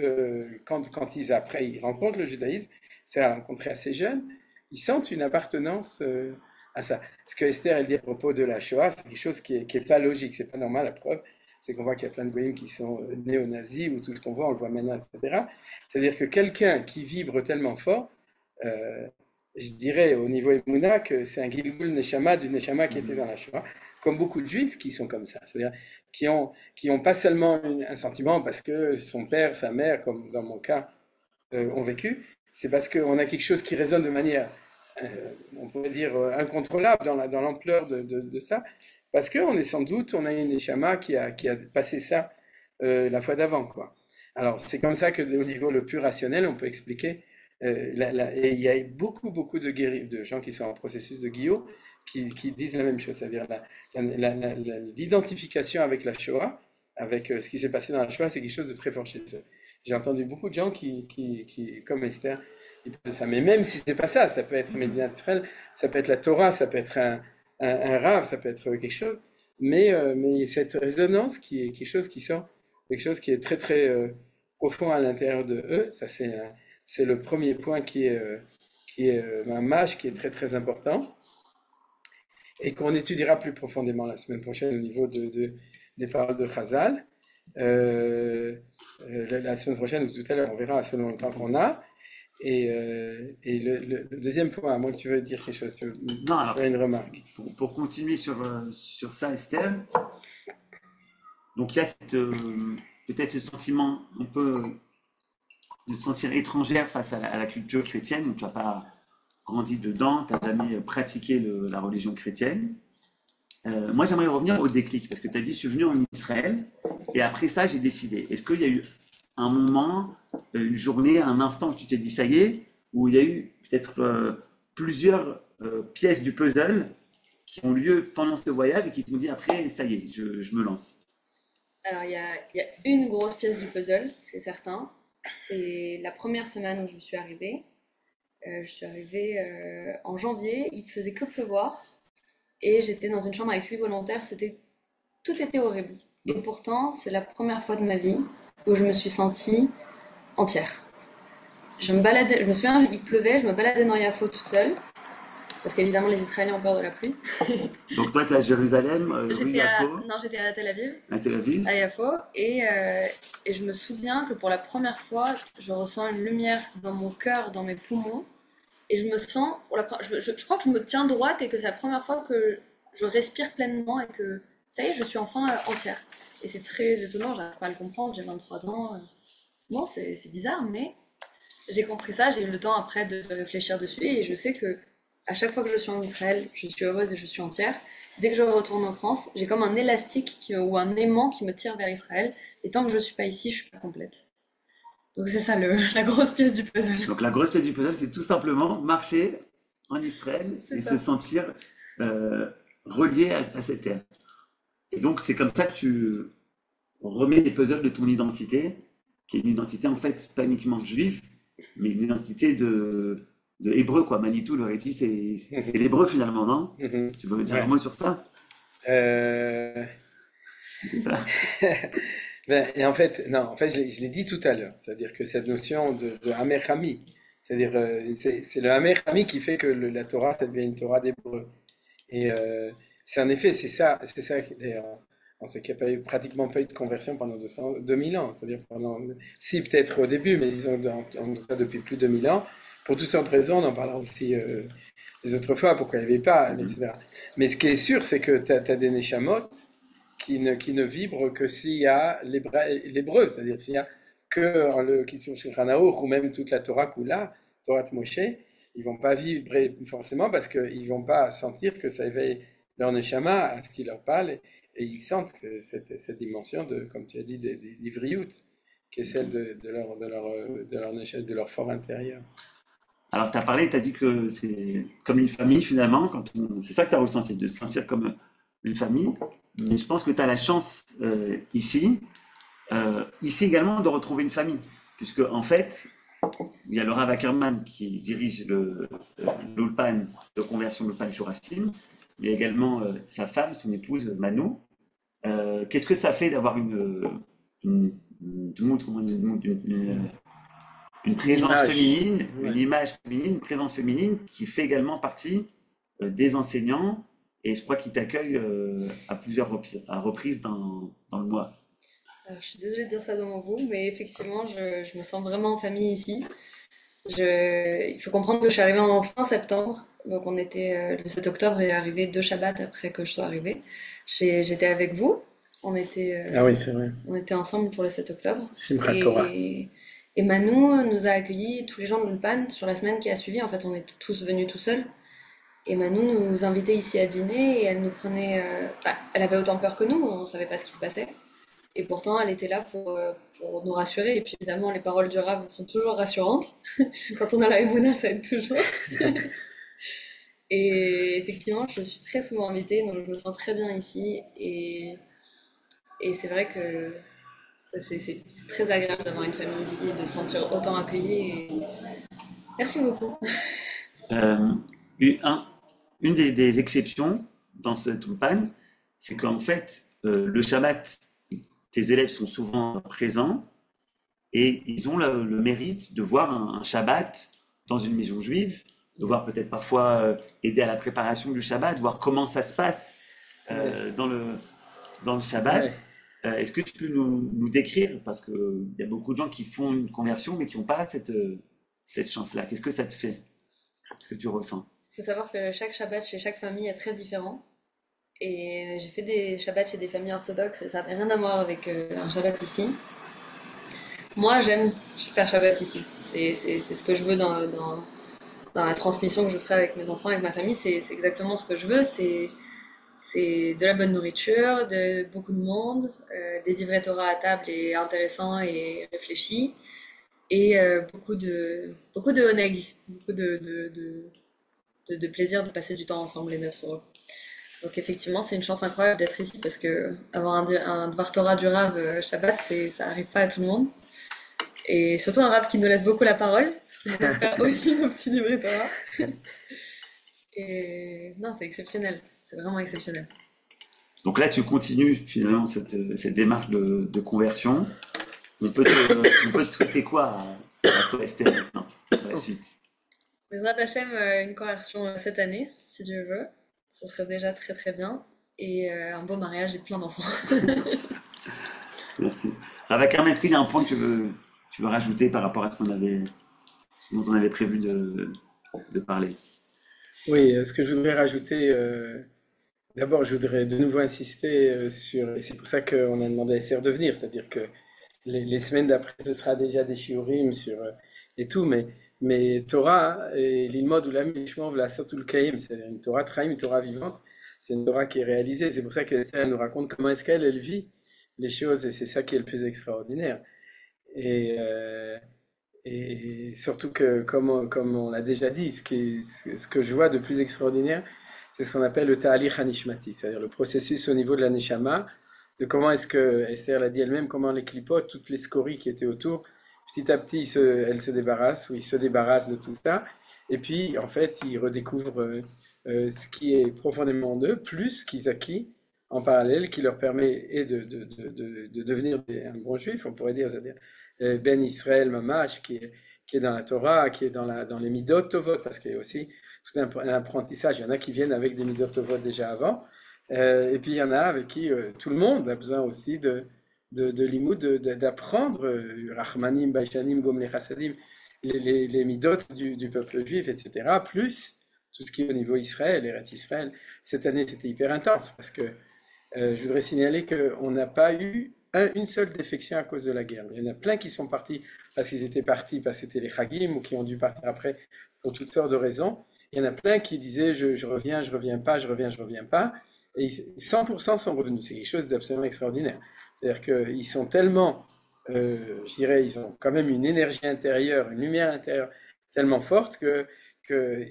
quand après ils rencontrent le judaïsme, c'est à rencontrer assez jeunes, ils sentent une appartenance à ça. Ce que Esther elle dit à propos de la Shoah, c'est quelque chose qui est pas logique, c'est pas normal. La preuve, c'est qu'on voit qu'il y a plein de goyim qui sont néo-nazis, ou tout ce qu'on voit, on le voit maintenant, etc. C'est-à-dire que quelqu'un qui vibre tellement fort, je dirais au niveau Emouna que c'est un Gilgul Neshama du Neshama qui était dans la Shoah, comme beaucoup de juifs qui sont comme ça, c'est-à-dire qui ont pas seulement un sentiment parce que son père, sa mère, comme dans mon cas, ont vécu, c'est parce qu'on a quelque chose qui résonne de manière, on pourrait dire, incontrôlable dans l'ampleur de ça, parce qu'on est sans doute, on a une Neshama qui a passé ça la fois d'avant, quoi. Alors c'est comme ça que au niveau le plus rationnel, on peut expliquer. Et il y a beaucoup de gens qui sont en processus de Guillaume qui disent la même chose, c'est-à-dire l'identification avec la Shoah, avec ce qui s'est passé dans la Shoah, c'est quelque chose de très fort chez eux. J'ai entendu beaucoup de gens qui comme Esther, ils parlent de ça. Mais même si c'est pas ça, ça peut être Médina Israël, ça peut être la Torah, ça peut être un rave, ça peut être quelque chose. Mais cette résonance qui est quelque chose qui sort, quelque chose qui est très profond à l'intérieur de eux, ça c'est le premier point qui est un mâche qui est très important et qu'on étudiera plus profondément la semaine prochaine au niveau des paroles de Chazal. La semaine prochaine ou tout à l'heure, on verra selon le temps qu'on a. Et le deuxième point, à moins que tu veuilles dire quelque chose, tu veux Non, alors, faire une remarque. pour continuer sur ça, Esther, donc il y a peut-être ce sentiment un peu de te sentir étrangère face à la culture chrétienne, où tu n'as pas grandi dedans, tu n'as jamais pratiqué la religion chrétienne. Moi, j'aimerais revenir au déclic, parce que tu as dit, je suis venu en Israël, et après ça, j'ai décidé. Est-ce qu'il y a eu un moment, une journée, un instant où tu t'es dit, ça y est, où il y a eu peut-être plusieurs pièces du puzzle qui ont lieu pendant ce voyage et qui t'ont dit, après, ça y est, je me lance? Alors, il y a une grosse pièce du puzzle, c'est certain. C'est la première semaine où je suis arrivée. Je suis arrivée en janvier, il faisait que pleuvoir et j'étais dans une chambre avec 8 volontaires. Tout était horrible. Et pourtant, c'est la première fois de ma vie où je me suis sentie entière. Je me baladais, je me souviens, il pleuvait, je me baladais dans Yafo toute seule. Parce qu'évidemment, les Israéliens ont peur de la pluie. Donc toi, tu es à Jérusalem, rue Yafo? Non, j'étais à Tel Aviv. À Tel Aviv? À Yafo. Et je me souviens que pour la première fois, je ressens une lumière dans mon cœur, dans mes poumons. Et je me sens, je crois que je me tiens droite et que c'est la première fois que je respire pleinement et que ça y est, je suis enfin entière. Et c'est très étonnant, j'arrive pas à le comprendre, j'ai 23 ans. Bon, c'est bizarre, mais j'ai compris ça, j'ai eu le temps après de réfléchir dessus et je sais que à chaque fois que je suis en Israël, je suis heureuse et je suis entière. Dès que je retourne en France, j'ai comme un élastique ou un aimant qui me tire vers Israël. Et tant que je suis pas ici, je suis pas complète. Donc c'est ça la grosse pièce du puzzle. Donc la grosse pièce du puzzle, c'est tout simplement marcher en Israël et se sentir relié à cette terre. Et donc c'est comme ça que tu remets les puzzles de ton identité, qui est une identité en fait pas uniquement juive, mais une identité de hébreu, quoi. Manitou, le dit, c'est l'hébreu finalement, non? Tu veux dire un mot sur ça? Euh... C'est pas... Et en fait, non, en fait, je l'ai dit tout à l'heure, c'est-à-dire que cette notion de Hamer Hami, c'est-à-dire c'est le Hamer Hami qui fait que la Torah, ça devient une Torah d'hébreu. Et c'est en effet, c'est ça d'ailleurs, on sait qu'il n'y a pas eu, pratiquement pas eu de conversion pendant 2000 ans, c'est-à-dire si peut-être au début, mais disons en tout cas depuis plus de 2000 ans, pour toutes sortes de raisons, on en parlera aussi les autres fois, pourquoi il n'y avait pas, etc. Mais ce qui est sûr, c'est que tu as des Neshamot qui ne vibre que s'il y a l'hébreu, c'est-à-dire s'il y a que le Kitzur Shulchan Aruch ou même toute la Torah Kula, Torah Moshe, ils vont pas vibrer forcément parce qu'ils vont pas sentir que ça éveille leur neshama à ce qui leur parle et ils sentent que cette dimension de, comme tu as dit, d'ivriout, qui est celle de leur fort intérieur. Alors, tu as parlé, tu as dit que c'est comme une famille finalement, c'est ça que tu as ressenti, de se sentir comme une famille. Mais je pense que tu as la chance ici également de retrouver une famille. Puisque en fait, il y a le Rav Ackerman qui dirige l'Ulpan de conversion, l'Ulpan Shurashim. Il y a également sa femme, son épouse Manu. Qu'est-ce que ça fait d'avoir une présence féminine, une image féminine, une présence féminine qui fait également partie des enseignants et je crois qu'ils t'accueillent à plusieurs reprises dans le mois. Alors, je suis désolée de dire ça devant vous, mais effectivement, je me sens vraiment en famille ici. Il faut comprendre que je suis arrivée en fin septembre, donc on était le 7 octobre est arrivé 2 Shabbats après que je sois arrivée. J'étais avec vous, Ah oui, c'est vrai. on était ensemble pour le 7 octobre. Simchat Torah. Et Manu nous a accueillis, tous les gens de l'Ulpan, sur la semaine qui a suivi. En fait, on est tous venus tout seuls. Et Manu nous invitait ici à dîner et elle nous prenait. Elle avait autant peur que nous, on ne savait pas ce qui se passait. Et pourtant, elle était là pour nous rassurer. Et puis évidemment, les paroles du Rav sont toujours rassurantes. Quand on a la Emouna, ça aide toujours. Et effectivement, je suis très souvent invitée, donc je me sens très bien ici. Et c'est vrai que c'est très agréable d'avoir une famille ici et de se sentir autant accueilli. Merci beaucoup. Une des exceptions dans ce Ulpan, c'est qu'en fait, le Shabbat, tes élèves sont souvent présents et ils ont le mérite de voir un Shabbat dans une maison juive, de voir peut-être parfois aider à la préparation du Shabbat, voir comment ça se passe dans le Shabbat. Ouais. Est-ce que tu peux nous décrire, parce qu'il y a beaucoup de gens qui font une conversion mais qui n'ont pas cette chance-là. Qu'est-ce que ça te fait? Qu'est-ce que tu ressens? Il faut savoir que chaque Shabbat chez chaque famille est très différent. Et j'ai fait des Shabbats chez des familles orthodoxes et ça n'a rien à voir avec un Shabbat ici. Moi, j'aime faire Shabbat ici. C'est ce que je veux dans la transmission que je ferai avec mes enfants, avec ma famille. C'est exactement ce que je veux. C'est de la bonne nourriture, de beaucoup de monde, des livrets Torah à table et intéressants et réfléchis, et beaucoup de oneg, beaucoup de plaisir de passer du temps ensemble et d'être heureux. Donc effectivement, c'est une chance incroyable d'être ici parce que avoir un Dvar Torah du Rav Shabbat, ça arrive pas à tout le monde. Et surtout un Rav qui nous laisse beaucoup la parole. On espère aussi nos petits livrets Torah. Et non, c'est exceptionnel. C'est vraiment exceptionnel. Donc là, tu continues finalement cette démarche de conversion. On peut te souhaiter quoi à toi, Esther, maintenant, pour la suite? Bezrat Hashem, une conversion cette année, si Dieu veut. Ce serait déjà très très bien. Et un beau mariage et plein d'enfants. Merci. Rav Ackerman, est-ce qu'il y a un point que tu veux rajouter par rapport à ce dont on avait prévu de parler? Oui, ce que je voudrais rajouter, d'abord, je voudrais de nouveau insister sur, et c'est pour ça qu'on a demandé à Esther de venir, c'est-à-dire que les semaines d'après, ce sera déjà des shiurim sur et tout, mais Torah et l'ilmod ou l'amishmov, la sotul kaim, c'est une Torah traim, une Torah vivante, c'est une Torah qui est réalisée. C'est pour ça qu'Esther nous raconte comment est-ce qu'elle vit les choses, et c'est ça qui est le plus extraordinaire. Et surtout que, comme on l'a déjà dit, ce que je vois de plus extraordinaire, c'est ce qu'on appelle le ta'alich hanishmati, c'est-à-dire le processus au niveau de la neshama, de comment est-ce que, Esther l'a dit elle-même, comment les clipotes, toutes les scories qui étaient autour, petit à petit, elles se débarrassent, ou ils se débarrassent de tout ça, et puis, en fait, ils redécouvrent ce qui est profondément en eux, plus ce qu'ils acquis en parallèle, qui leur permet de devenir un bon juif, on pourrait dire, c'est-à-dire Ben Israël Mamash, qui est dans la Torah, qui est dans les Midot Tovot, parce qu'il y a aussi tout un apprentissage. Il y en a qui viennent avec des Midot Tovot déjà avant, et puis il y en a avec qui tout le monde a besoin aussi de limoud, d'apprendre Rachmanim, Baishanim, Gomle Chassadim, les Midot du peuple juif, etc., plus tout ce qui est au niveau Israël, Eretz Israël. Cette année, c'était hyper intense, parce que Je voudrais signaler qu'on n'a pas eu une seule défection à cause de la guerre. Il y en a plein qui sont partis parce qu'ils étaient partis, parce que c'était les Chagim, ou qui ont dû partir après pour toutes sortes de raisons. Il y en a plein qui disaient je reviens, je reviens pas, je reviens, je reviens pas. Et 100% sont revenus. C'est quelque chose d'absolument extraordinaire. C'est-à-dire qu'ils sont tellement, je dirais, ils ont quand même une énergie intérieure, une lumière intérieure tellement forte que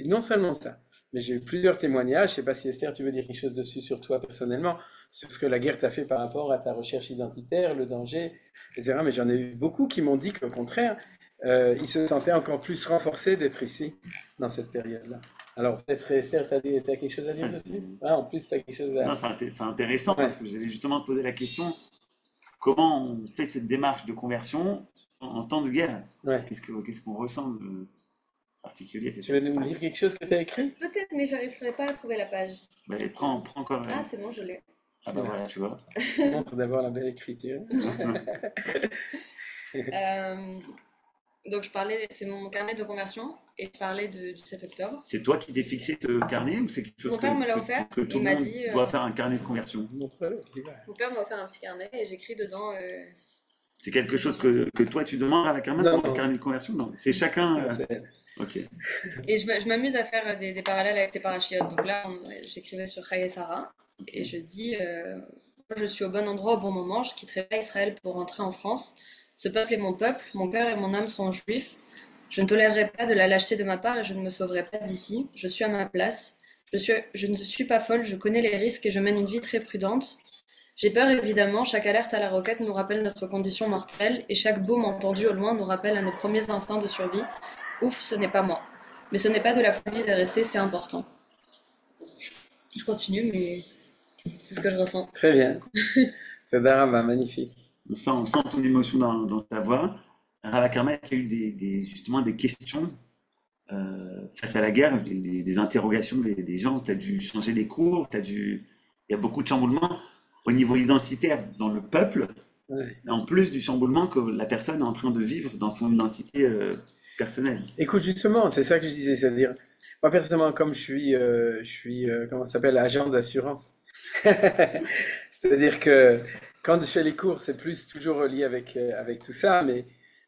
non seulement ça, mais j'ai eu plusieurs témoignages. Je ne sais pas si Esther, tu veux dire quelque chose dessus sur toi personnellement, sur ce que la guerre t'a fait par rapport à ta recherche identitaire, le danger, etc. Mais j'en ai eu beaucoup qui m'ont dit qu'au contraire, ils se sentaient encore plus renforcés d'être ici, dans cette période-là. Alors peut-être Esther, tu as quelque chose à dire dessus? Ah, en plus, tu as quelque chose Non, à... c'est intéressant Ouais, parce que j'allais justement te poser la question, comment on fait cette démarche de conversion en temps de guerre? ouais. Qu'est-ce qu'on ressent de particulier? Tu veux nous lire quelque chose que tu as écrit? Peut-être, mais j'arriverai pas à trouver la page. Bah, Parce que- prends quand Ah, même. c'est bon, je l'ai. Ah bah voilà, tu vois. Montre d'abord la belle écriture. Euh, donc je parlais, c'est mon carnet de conversion et je parlais du 7 octobre. C'est toi qui t'es fixé ce carnet ou c'est quelque chose Mon père me l'a offert. que tout Il le m'a monde dit, doit faire un carnet de conversion? Montre-le. Il va. Mon père m'a offert un petit carnet et j'écris dedans. C'est quelque chose que toi tu demandes à la Carmen Non, pour un non. carnet de conversion? Non, c'est chacun. C'est- Ok. Et je m'amuse à faire des parallèles avec les parachiotes. Donc là, j'écrivais sur Chaya et Sarah et je dis moi, je suis au bon endroit au bon moment, je quitterai pas Israël pour rentrer en France. Ce peuple est mon cœur et mon âme sont juifs. Je ne tolérerai pas de la lâcheté de ma part et je ne me sauverai pas d'ici. Je suis à ma place. Je ne suis pas folle, je connais les risques et je mène une vie très prudente. J'ai peur évidemment, chaque alerte à la roquette nous rappelle notre condition mortelle et chaque boom entendu au loin nous rappelle à nos premiers instincts de survie. Ouf, ce n'est pas moi. Mais ce n'est pas de la folie de rester, c'est important. Je continue, mais c'est ce que je ressens. Très bien. C'est Darama, magnifique. On sent ton émotion dans ta voix. Rava Karma, il y a eu justement des questions face à la guerre, des interrogations des gens. Tu as dû changer les cours, il y a beaucoup de chamboulements au niveau identitaire dans le peuple, Ouais. en plus du chamboulement que la personne est en train de vivre dans son identité personnelle. Écoute, justement, c'est ça que je disais, c'est-à-dire, moi personnellement, comme comment ça s'appelle, agent d'assurance. C'est-à-dire que quand je fais les cours, c'est plus toujours relié avec tout ça,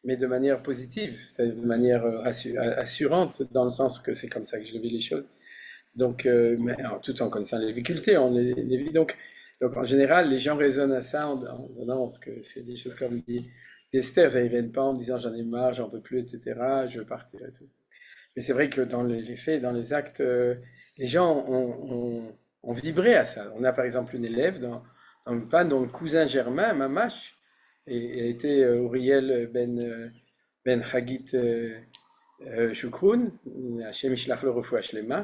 mais de manière positive, c'est de manière assurante, dans le sens que c'est comme ça que je vis les choses. Donc, mais tout en connaissant les difficultés, les vit. Donc, en général, les gens raisonnent à ça en donnant, parce que c'est des choses comme dit Esther, ça ne viennent pas en me disant j'en ai marre, j'en peux plus, etc., je veux partir et tout. Mais c'est vrai que dans les faits, dans les actes, les gens ont vibré à ça. On a par exemple une élève dans le PAN dont le cousin germain, Mamash, et a été Uriel Ben Hagit Shukroun, Hashem Yishlach lo refoua shlema.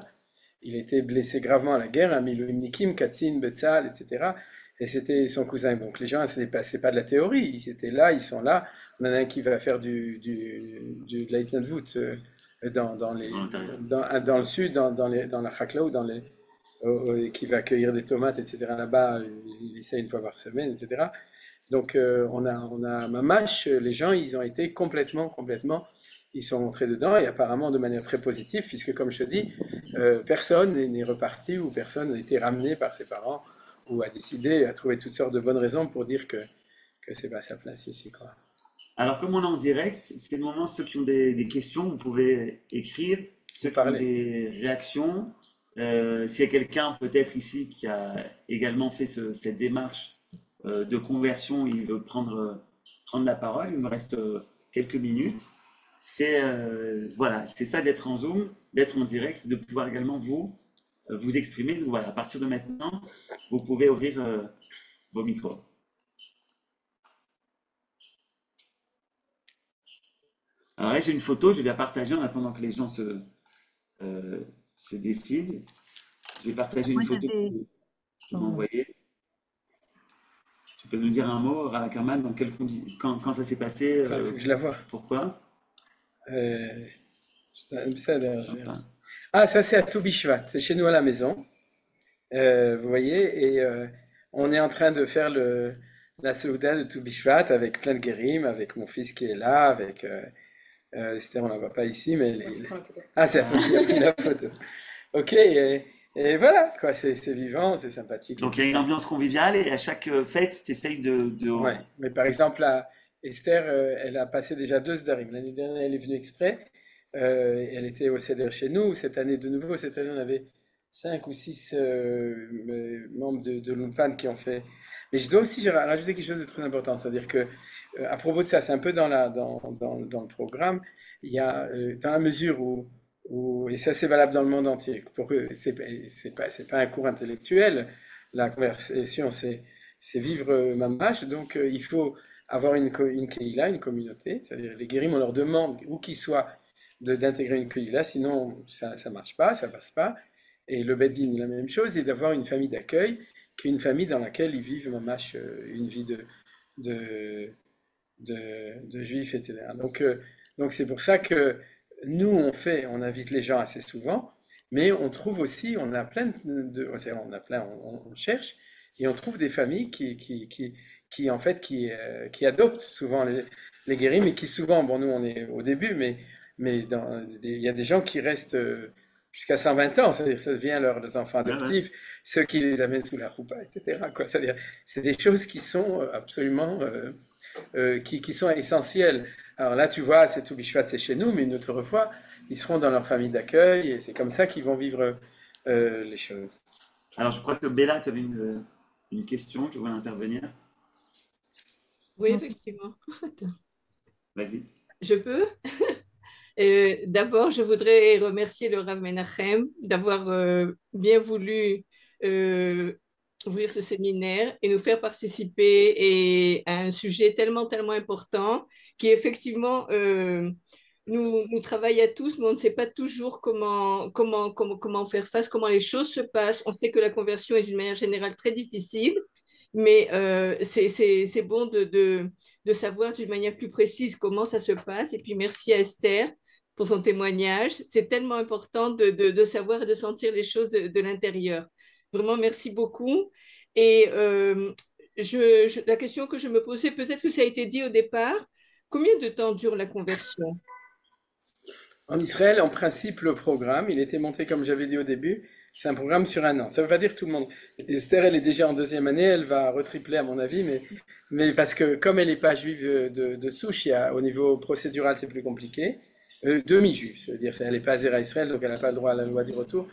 Il était blessé gravement à la guerre, à Miloimnikim, Katzin, Betzal, etc. Et c'était son cousin. Donc les gens, c'est pas de la théorie, ils étaient là, ils sont là. On en a un qui va faire de la Hitnadvut dans le sud, dans la Chaklaou, qui va cueillir des tomates, etc. Là-bas, il essaie une fois par semaine, etc. Donc on a Mamash, les gens, ils ont été complètement, ils sont rentrés dedans et apparemment de manière très positive, puisque comme je te dis, personne n'est reparti ou personne n'a été ramené par ses parents ou a décidé, a trouvé toutes sortes de bonnes raisons pour dire que c'est pas sa place ici, quoi. Alors, comme on est en direct, c'est le moment, ceux qui ont des questions, vous pouvez écrire, ceux qui ont Parler. des réactions. S'il y a quelqu'un peut-être ici qui a également fait cette démarche de conversion, il veut prendre la parole, il me reste quelques minutes. Voilà, c'est ça d'être en Zoom, d'être en direct, de pouvoir également vous exprimer. Donc voilà, à partir de maintenant, vous pouvez ouvrir vos micros. Alors là, j'ai une photo, je vais la partager en attendant que les gens se décident. Je vais partager une Moi, photo que tu m'as envoyée. Tu peux nous dire un mot, Rava Karman, quand ça s'est passé, Attends, il faut que je la vois. pourquoi? Enfin, Ah, ça c'est à Toubishvat, c'est chez nous à la maison. Vous voyez, et on est en train de faire la Seuda de Toubishvat avec plein de guérim, avec mon fils qui est là, avec Esther, on la voit pas ici, mais Je prends la photo. ah, c'est à toi qui as pris la photo. Ok, Et voilà, quoi, c'est vivant, c'est sympathique et Donc il y tout. a une ambiance conviviale et à chaque fête, tu essayes de... Ouais. Mais par exemple, là, Esther, elle a passé déjà 2 Sdarim. L'année dernière, elle est venue exprès. Elle était au Seder chez nous. Cette année, de nouveau, cette année, on avait 5 ou 6 membres de l'Ulpan qui ont fait. Mais je dois aussi rajouter quelque chose de très important. C'est-à-dire que, à propos de ça, c'est un peu dans le programme, il y a, dans la mesure et ça c'est valable dans le monde entier, pour que c'est pas un cours intellectuel, la conversation c'est vivre mamash, donc il faut avoir une keïla, une communauté, c'est-à-dire les guérim, on leur demande, où qu'ils soient, d'intégrer une keïla, sinon ça marche pas, ça passe pas. Et le Beddin, la même chose, et d'avoir une famille d'accueil, qui est une famille dans laquelle ils vivent mamash une vie de, de juifs, etc. Donc c'est pour ça que nous, on invite les gens assez souvent, mais on trouve aussi, on a plein on a plein, on cherche, et on trouve des familles qui en fait, qui adoptent souvent les guéris, mais qui souvent, bon, nous, on est au début, mais il y a des gens qui restent jusqu'à 120 ans, c'est-à-dire ça devient leurs enfants Ouais, ouais. adoptifs, ceux qui les amènent sous la roupa, etc., quoi. C'est-à-dire, c'est des choses qui sont absolument qui sont essentiels. Alors là, tu vois, c'est tout Bishvat, c'est chez nous, mais une autre fois, ils seront dans leur famille d'accueil et c'est comme ça qu'ils vont vivre les choses. Alors je crois que Bella, tu avais une question, tu voulais intervenir. Oui, Non, effectivement. Vas-y. Je peux? D'abord, je voudrais remercier le Rav Menachem d'avoir bien voulu euh, ouvrir ce séminaire et nous faire participer à un sujet tellement, tellement important qui effectivement nous travaille à tous, mais on ne sait pas toujours comment faire face, comment les choses se passent. On sait que la conversion est d'une manière générale très difficile, mais c'est bon de savoir d'une manière plus précise comment ça se passe. Et puis merci à Esther pour son témoignage. C'est tellement important de savoir et de sentir les choses de l'intérieur. Vraiment, merci beaucoup. Et la question que je me posais, peut-être que ça a été dit au départ, combien de temps dure la conversion? En Israël, en principe, le programme, il était monté, comme j'avais dit au début, c'est un programme sur un an. Ça ne veut pas dire tout le monde. Esther, elle est déjà en 2e année, elle va retripler à mon avis, mais parce que comme elle n'est pas juive de souche, au niveau procédural, c'est plus compliqué. Demi-juive, c'est-à-dire elle n'est pas Zéra Israël, donc elle n'a pas le droit à la loi du retour.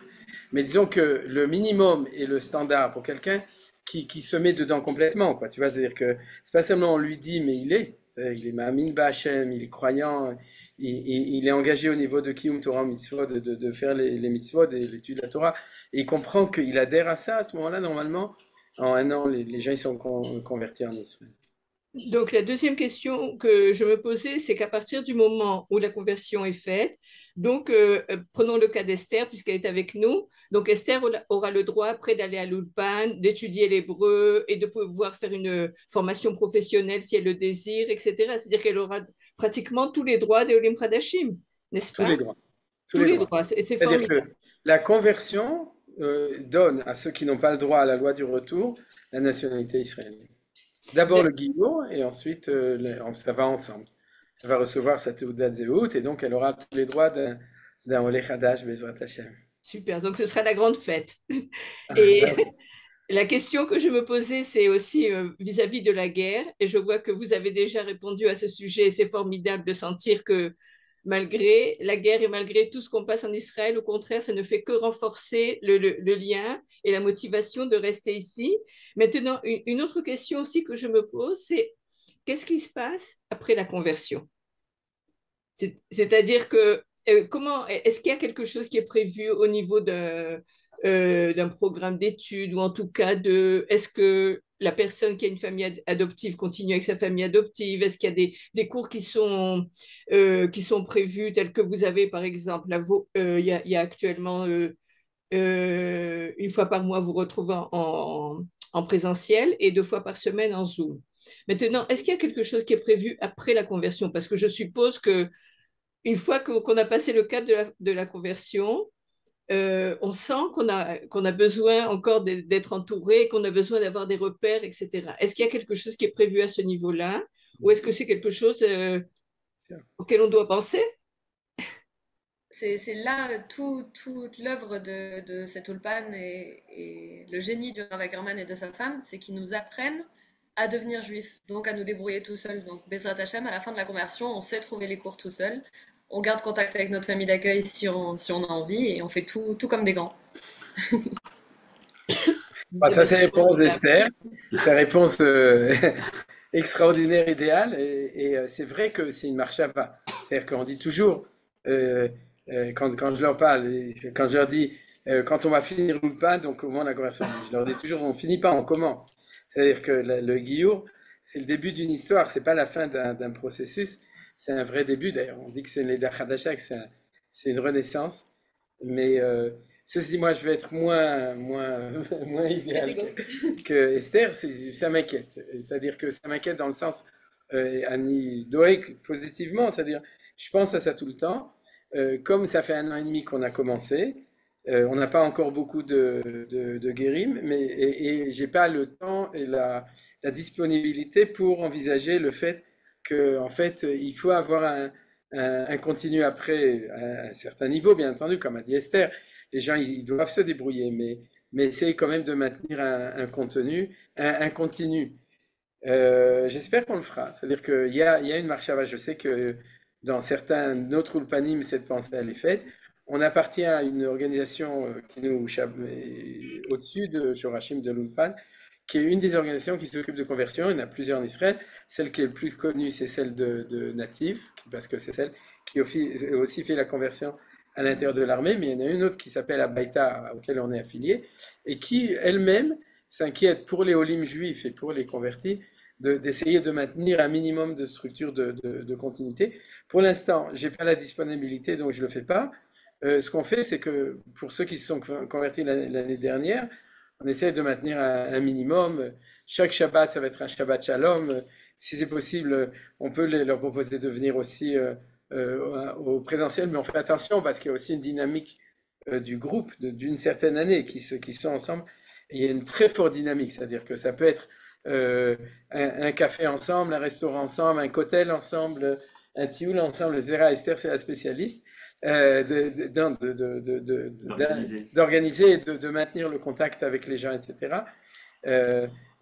Mais disons que le minimum et le standard pour quelqu'un qui se met dedans complètement, quoi. Tu vois, c'est-à-dire que c'est pas seulement on lui dit, mais il est. C'est-à-dire, il est Ma'amin Ba'Hashem, il est croyant, il est engagé au niveau de Kiyum Torah Mitzvot, de faire les mitzvot et l'étude de la Torah. Et il comprend qu'il adhère à ce moment-là, normalement, en un an, les gens ils sont convertis en Israël. Donc, la deuxième question que je me posais, c'est qu'à partir du moment où la conversion est faite, donc prenons le cas d'Esther, puisqu'elle est avec nous. Donc, Esther aura le droit après d'aller à l'Ulpan, d'étudier l'hébreu et de pouvoir faire une formation professionnelle si elle le désire, etc. C'est-à-dire qu'elle aura pratiquement tous les droits des Olim Pradashim, n'est-ce Tous les pas? droits. Tous Tous les les droits. droits, c'est C'est-à-dire formidable. que la conversion donne à ceux qui n'ont pas le droit à la loi du retour la nationalité israélienne. D'abord le guillemot et ensuite ça va ensemble. Elle va recevoir sa Teudat Zéhout et donc elle aura tous les droits d'un Oleh Hadash Bezrat Hashem. Super, donc ce sera la grande fête. Et la question que je me posais, c'est aussi vis-à-vis de la guerre. Et je vois que vous avez déjà répondu à ce sujet. C'est formidable de sentir que malgré la guerre et malgré tout ce qu'on passe en Israël, au contraire, ça ne fait que renforcer le lien et la motivation de rester ici. Maintenant, une autre question aussi que je me pose, c'est qu'est-ce qui se passe après la conversion? C'est-à-dire que comment est-ce qu'il y a quelque chose qui est prévu au niveau d'un programme d'études ou en tout cas est-ce que la personne qui a une famille adoptive continue avec sa famille adoptive? Est-ce qu'il y a des cours qui sont prévus tels que vous avez par exemple il y a actuellement une fois par mois vous retrouvez en présentiel et 2 fois par semaine en Zoom. Maintenant, est-ce qu'il y a quelque chose qui est prévu après la conversion? Parce que je suppose que une fois qu'on a passé le cap de la conversion, on sent qu'on a besoin encore d'être entouré, qu'on a besoin d'avoir des repères, etc. Est-ce qu'il y a quelque chose qui est prévu à ce niveau-là ou est-ce que c'est quelque chose auquel on doit penser? C'est là toute l'œuvre de cet Ulpan et le génie du Rav Ackerman et de sa femme, c'est qu'ils nous apprennent à devenir juifs, donc à nous débrouiller tout seuls. Donc Bezrat Hashem, à la fin de la conversion, on sait trouver les cours tout seul. On garde contact avec notre famille d'accueil si on a envie et on fait tout comme des grands. Bah, ça, c'est la réponse d'Esther. C'est la réponse extraordinaire, idéale. Et c'est vrai que c'est une marche à pas. C'est-à-dire qu'on dit toujours, euh, quand je leur parle, quand je leur dis, quand on va finir l'Ulpan, donc au moment de la conversion, je leur dis toujours, on finit pas, on commence. C'est-à-dire que le Giour, c'est le début d'une histoire, c'est pas la fin d'un processus, c'est un vrai début. D'ailleurs, on dit que c'est l'Eda Hadasha, que c'est une renaissance. Mais ceci dit, moi, je vais être moins idéal que Esther, ça m'inquiète. C'est-à-dire que ça m'inquiète dans le sens, Annie Doeg, positivement, c'est-à-dire, je pense à ça tout le temps. Comme ça fait 1 an et demi qu'on a commencé, on n'a pas encore beaucoup de guérim, et j'ai pas le temps et la disponibilité pour envisager le fait que, en fait, il faut avoir un continu après à un certain niveau, bien entendu, comme a dit Esther. Les gens, ils doivent se débrouiller, mais essayer quand même de maintenir un contenu, un continu. J'espère qu'on le fera. C'est-à-dire qu'il y a une marche à bas. Je sais que dans certains autres ulpanim, cette pensée elle est faite. On appartient à une organisation qui nous au-dessus de Shorashim de l'Ulpan, qui est une des organisations qui s'occupe de conversion. Il y en a plusieurs en Israël. Celle qui est le plus connue, c'est celle de Nativ, parce que c'est celle qui aussi fait la conversion à l'intérieur de l'armée, mais il y en a une autre qui s'appelle Abaïta, auquel on est affilié, et qui elle-même s'inquiète pour les Olim juifs et pour les convertis d'essayer de maintenir un minimum de structure de continuité. Pour l'instant, je n'ai pas la disponibilité, donc je ne le fais pas. Ce qu'on fait, c'est que pour ceux qui se sont convertis l'année dernière, on essaie de maintenir un minimum. Chaque Shabbat, ça va être un Shabbat Shalom. Si c'est possible, on peut leur proposer de venir aussi au présentiel, mais on fait attention parce qu'il y a aussi une dynamique du groupe d'une certaine année qui sont ensemble. Et il y a une très forte dynamique, c'est-à-dire que ça peut être un café ensemble, un restaurant ensemble, un cocktail ensemble, un tioul ensemble. Zera Esther, c'est la spécialiste d'organiser et de maintenir le contact avec les gens, etc.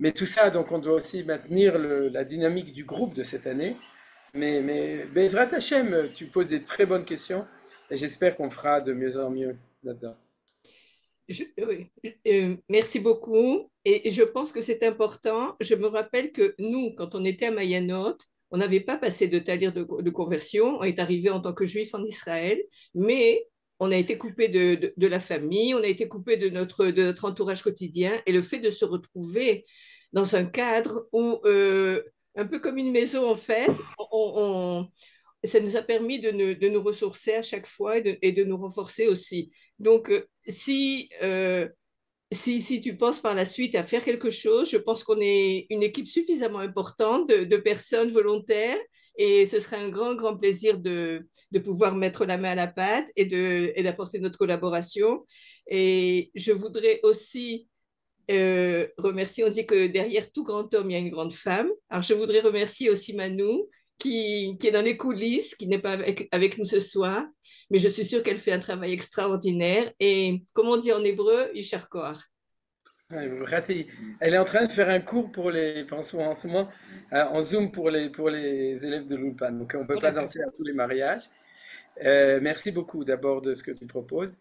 Mais tout ça, donc on doit aussi maintenir la dynamique du groupe de cette année. Mais Bezrat Hashem, tu poses des très bonnes questions et j'espère qu'on fera de mieux en mieux là-dedans. Oui. Merci beaucoup. Et je pense que c'est important. Je me rappelle que nous, quand on était à Mayanot, on n'avait pas passé de talir de conversion. On est arrivé en tant que juif en Israël, mais on a été coupé de la famille, on a été coupé de notre entourage quotidien. Et le fait de se retrouver dans un cadre où, un peu comme une maison en fait, ça nous a permis de nous ressourcer à chaque fois et de nous renforcer aussi. Donc, si tu penses par la suite à faire quelque chose, je pense qu'on est une équipe suffisamment importante de personnes volontaires et ce serait un grand, grand plaisir de pouvoir mettre la main à la pâte et d'apporter notre collaboration. Et je voudrais aussi remercier, on dit que derrière tout grand homme, il y a une grande femme. Alors, je voudrais remercier aussi Manou, qui est dans les coulisses, qui n'est pas avec nous ce soir, mais je suis sûre qu'elle fait un travail extraordinaire. Et comme on dit en hébreu, Yisher Koach. Elle est en train de faire un cours en ce moment, en Zoom pour les élèves de l'Ulpan. Donc on ne peut pas danser à tous les mariages. Merci beaucoup d'abord de ce que tu proposes.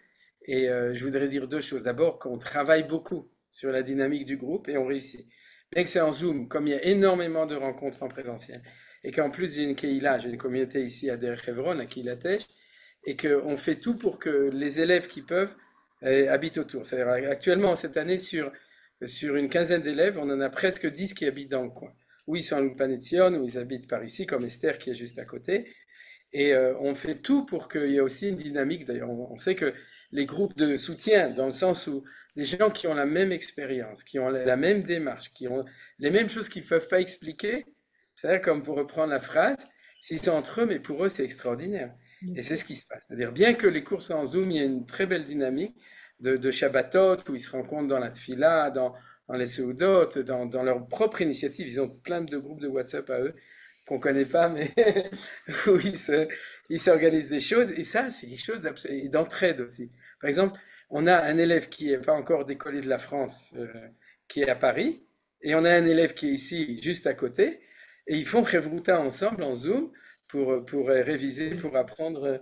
Et je voudrais dire deux choses. D'abord, qu'on travaille beaucoup sur la dynamique du groupe et on réussit. Bien que c'est en Zoom, comme il y a énormément de rencontres en présentiel, et qu'en plus j'ai une communauté ici à Derech Hebron, à Keilat Tesh, et qu'on fait tout pour que les élèves qui peuvent habitent autour. C'est-à-dire actuellement, cette année, sur une quinzaine d'élèves, on en a presque 10 qui habitent dans le coin. Ou ils sont à l'Ulpan-Etzion, ou ils habitent par ici, comme Esther qui est juste à côté. Et on fait tout pour qu'il y ait aussi une dynamique. D'ailleurs, on sait que les groupes de soutien, dans le sens où des gens qui ont la même expérience, qui ont la même démarche, qui ont les mêmes choses qu'ils ne peuvent pas expliquer, c'est-à-dire comme pour reprendre la phrase, s'ils sont entre eux, mais pour eux c'est extraordinaire. Et c'est ce qui se passe. C'est-à-dire bien que les courses en Zoom, il y a une très belle dynamique de Shabbatot, où ils se rencontrent dans la Tfila, dans les Seudot, dans leur propre initiative. Ils ont plein de groupes de WhatsApp à eux qu'on ne connaît pas, mais où il s'organise des choses, et ça, c'est quelque chose d'entraide aussi. Par exemple, on a un élève qui n'est pas encore décollé de la France, qui est à Paris, et on a un élève qui est ici, juste à côté, et ils font Chevruta ensemble en Zoom pour réviser, pour apprendre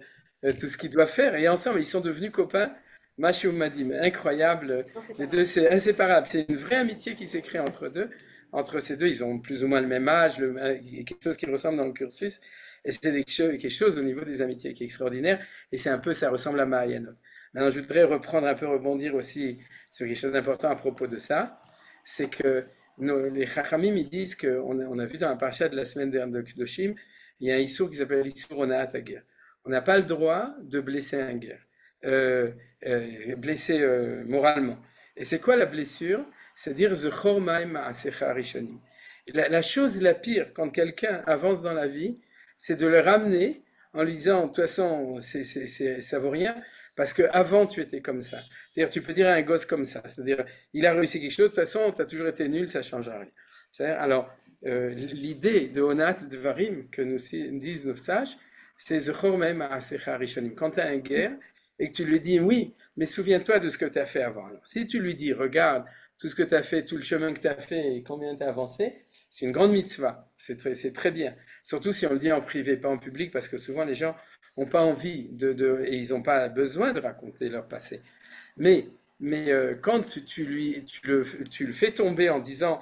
tout ce qu'ils doivent faire. Et ensemble, ils sont devenus copains. Mashou Madim, incroyable. Les deux, c'est inséparable. C'est une vraie amitié qui s'est créée entre deux. Entre ces deux, ils ont plus ou moins le même âge, quelque chose qui ressemble dans le cursus. Et c'est quelque chose au niveau des amitiés qui est extraordinaire. Et c'est un peu, ça ressemble à Mahayanot. Maintenant, je voudrais reprendre un peu, rebondir aussi sur quelque chose d'important à propos de ça. C'est que les Chachamim, ils disent on a vu dans la paracha de la semaine dernière de Kedoshim, il y a un issour qui s'appelle l'issour Onaat Hager. On n'a pas le droit de blesser un guerre, blesser moralement. Et c'est quoi la blessure? C'est-à-dire Zechor Ma'im Ma'asecha Rishonim. La chose la pire quand quelqu'un avance dans la vie, c'est de le ramener en lui disant, de toute façon, ça vaut rien, parce qu'avant tu étais comme ça. C'est-à-dire, tu peux dire à un gosse comme ça, c'est-à-dire, il a réussi quelque chose, de toute façon, tu as toujours été nul, ça ne change rien. C'est-à-dire, alors, l'idée de Onat Dvarim, que nous disent nos sages, c'est Zechor Ma'im Ma'asecha Rishonim. Quand tu as un guerre, et que tu lui dis, oui, mais souviens-toi de ce que tu as fait avant. Alors, si tu lui dis, regarde, tout ce que tu as fait, tout le chemin que tu as fait et combien tu as avancé, c'est une grande mitzvah, c'est très bien. Surtout si on le dit en privé, pas en public, parce que souvent les gens n'ont pas envie et ils n'ont pas besoin de raconter leur passé. Mais quand tu le fais tomber en disant,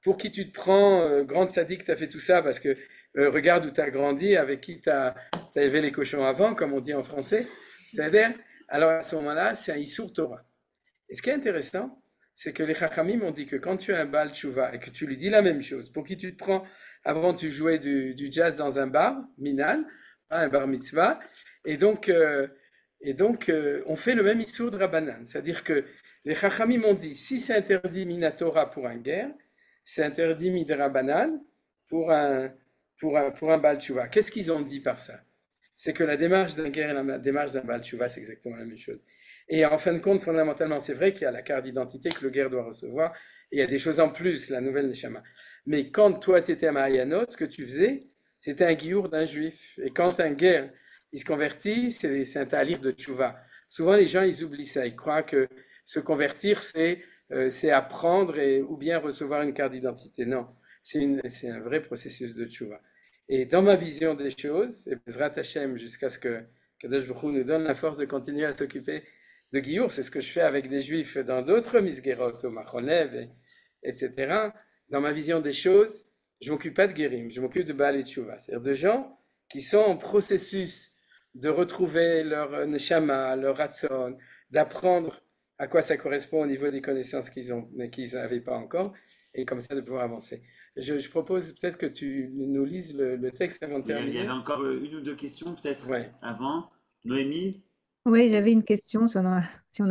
pour qui tu te prends, grande sadique, tu as fait tout ça, parce que regarde où tu as grandi, avec qui tu as élevé les cochons avant, comme on dit en français, c'est-à-dire, alors à ce moment-là, c'est un Issour Torah. Et ce qui est intéressant, c'est que les Chachamim ont dit que quand tu as un Baal Tshuva et que tu lui dis la même chose, pour qui tu te prends, avant tu jouais du jazz dans un bar, Minan, un bar mitzvah, et donc on fait le même Issour de Rabbanan. C'est-à-dire que les Chachamim ont dit, si c'est interdit Minatora pour un guerre, c'est interdit Midrabanan pour un Baal Tshuva. Qu'est-ce qu'ils ont dit par ça? C'est que la démarche d'un guerre et la démarche d'un Baal Tshuva, c'est exactement la même chose. Et en fin de compte, fondamentalement, c'est vrai qu'il y a la carte d'identité que le guerre doit recevoir, et il y a des choses en plus, la nouvelle Neshama. Mais quand toi, tu étais à Mahayanot, ce que tu faisais, c'était un guiour d'un juif. Et quand un guerre, il se convertit, c'est un talir de Tshuva. Souvent, les gens, ils oublient ça. Ils croient que se convertir, c'est apprendre ou bien recevoir une carte d'identité. Non, c'est un vrai processus de Tshuva. Et dans ma vision des choses, et Bezrat Hashem, jusqu'à ce que Kadosh Baruch Hu nous donne la force de continuer à s'occuper de Guiour, c'est ce que je fais avec des juifs dans d'autres misgerot, au Machonev, etc. Dans ma vision des choses, je ne m'occupe pas de Guérim, je m'occupe de Baal et Tshuva, c'est-à-dire de gens qui sont en processus de retrouver leur neshama, leur ratson, d'apprendre à quoi ça correspond au niveau des connaissances qu'ils n'avaient pas encore, et comme ça de pouvoir avancer. Je propose peut-être que tu nous lises le texte avant de terminer. Il y avait encore une ou deux questions peut-être avant. Noémie? Oui, j'avais une question si on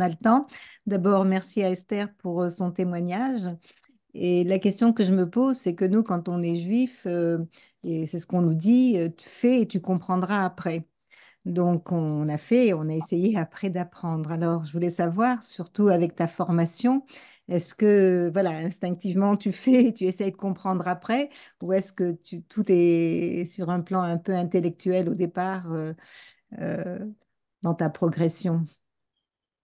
a le temps. D'abord, merci à Esther pour son témoignage. Et la question que je me pose, c'est que nous, quand on est juif, et c'est ce qu'on nous dit, tu fais et tu comprendras après. Donc, on a fait et on a essayé après d'apprendre. Alors, je voulais savoir, surtout avec ta formation, est-ce que, voilà, instinctivement, tu fais et tu essayes de comprendre après, ou est-ce que tout est sur un plan un peu intellectuel au départ euh, dans ta progression?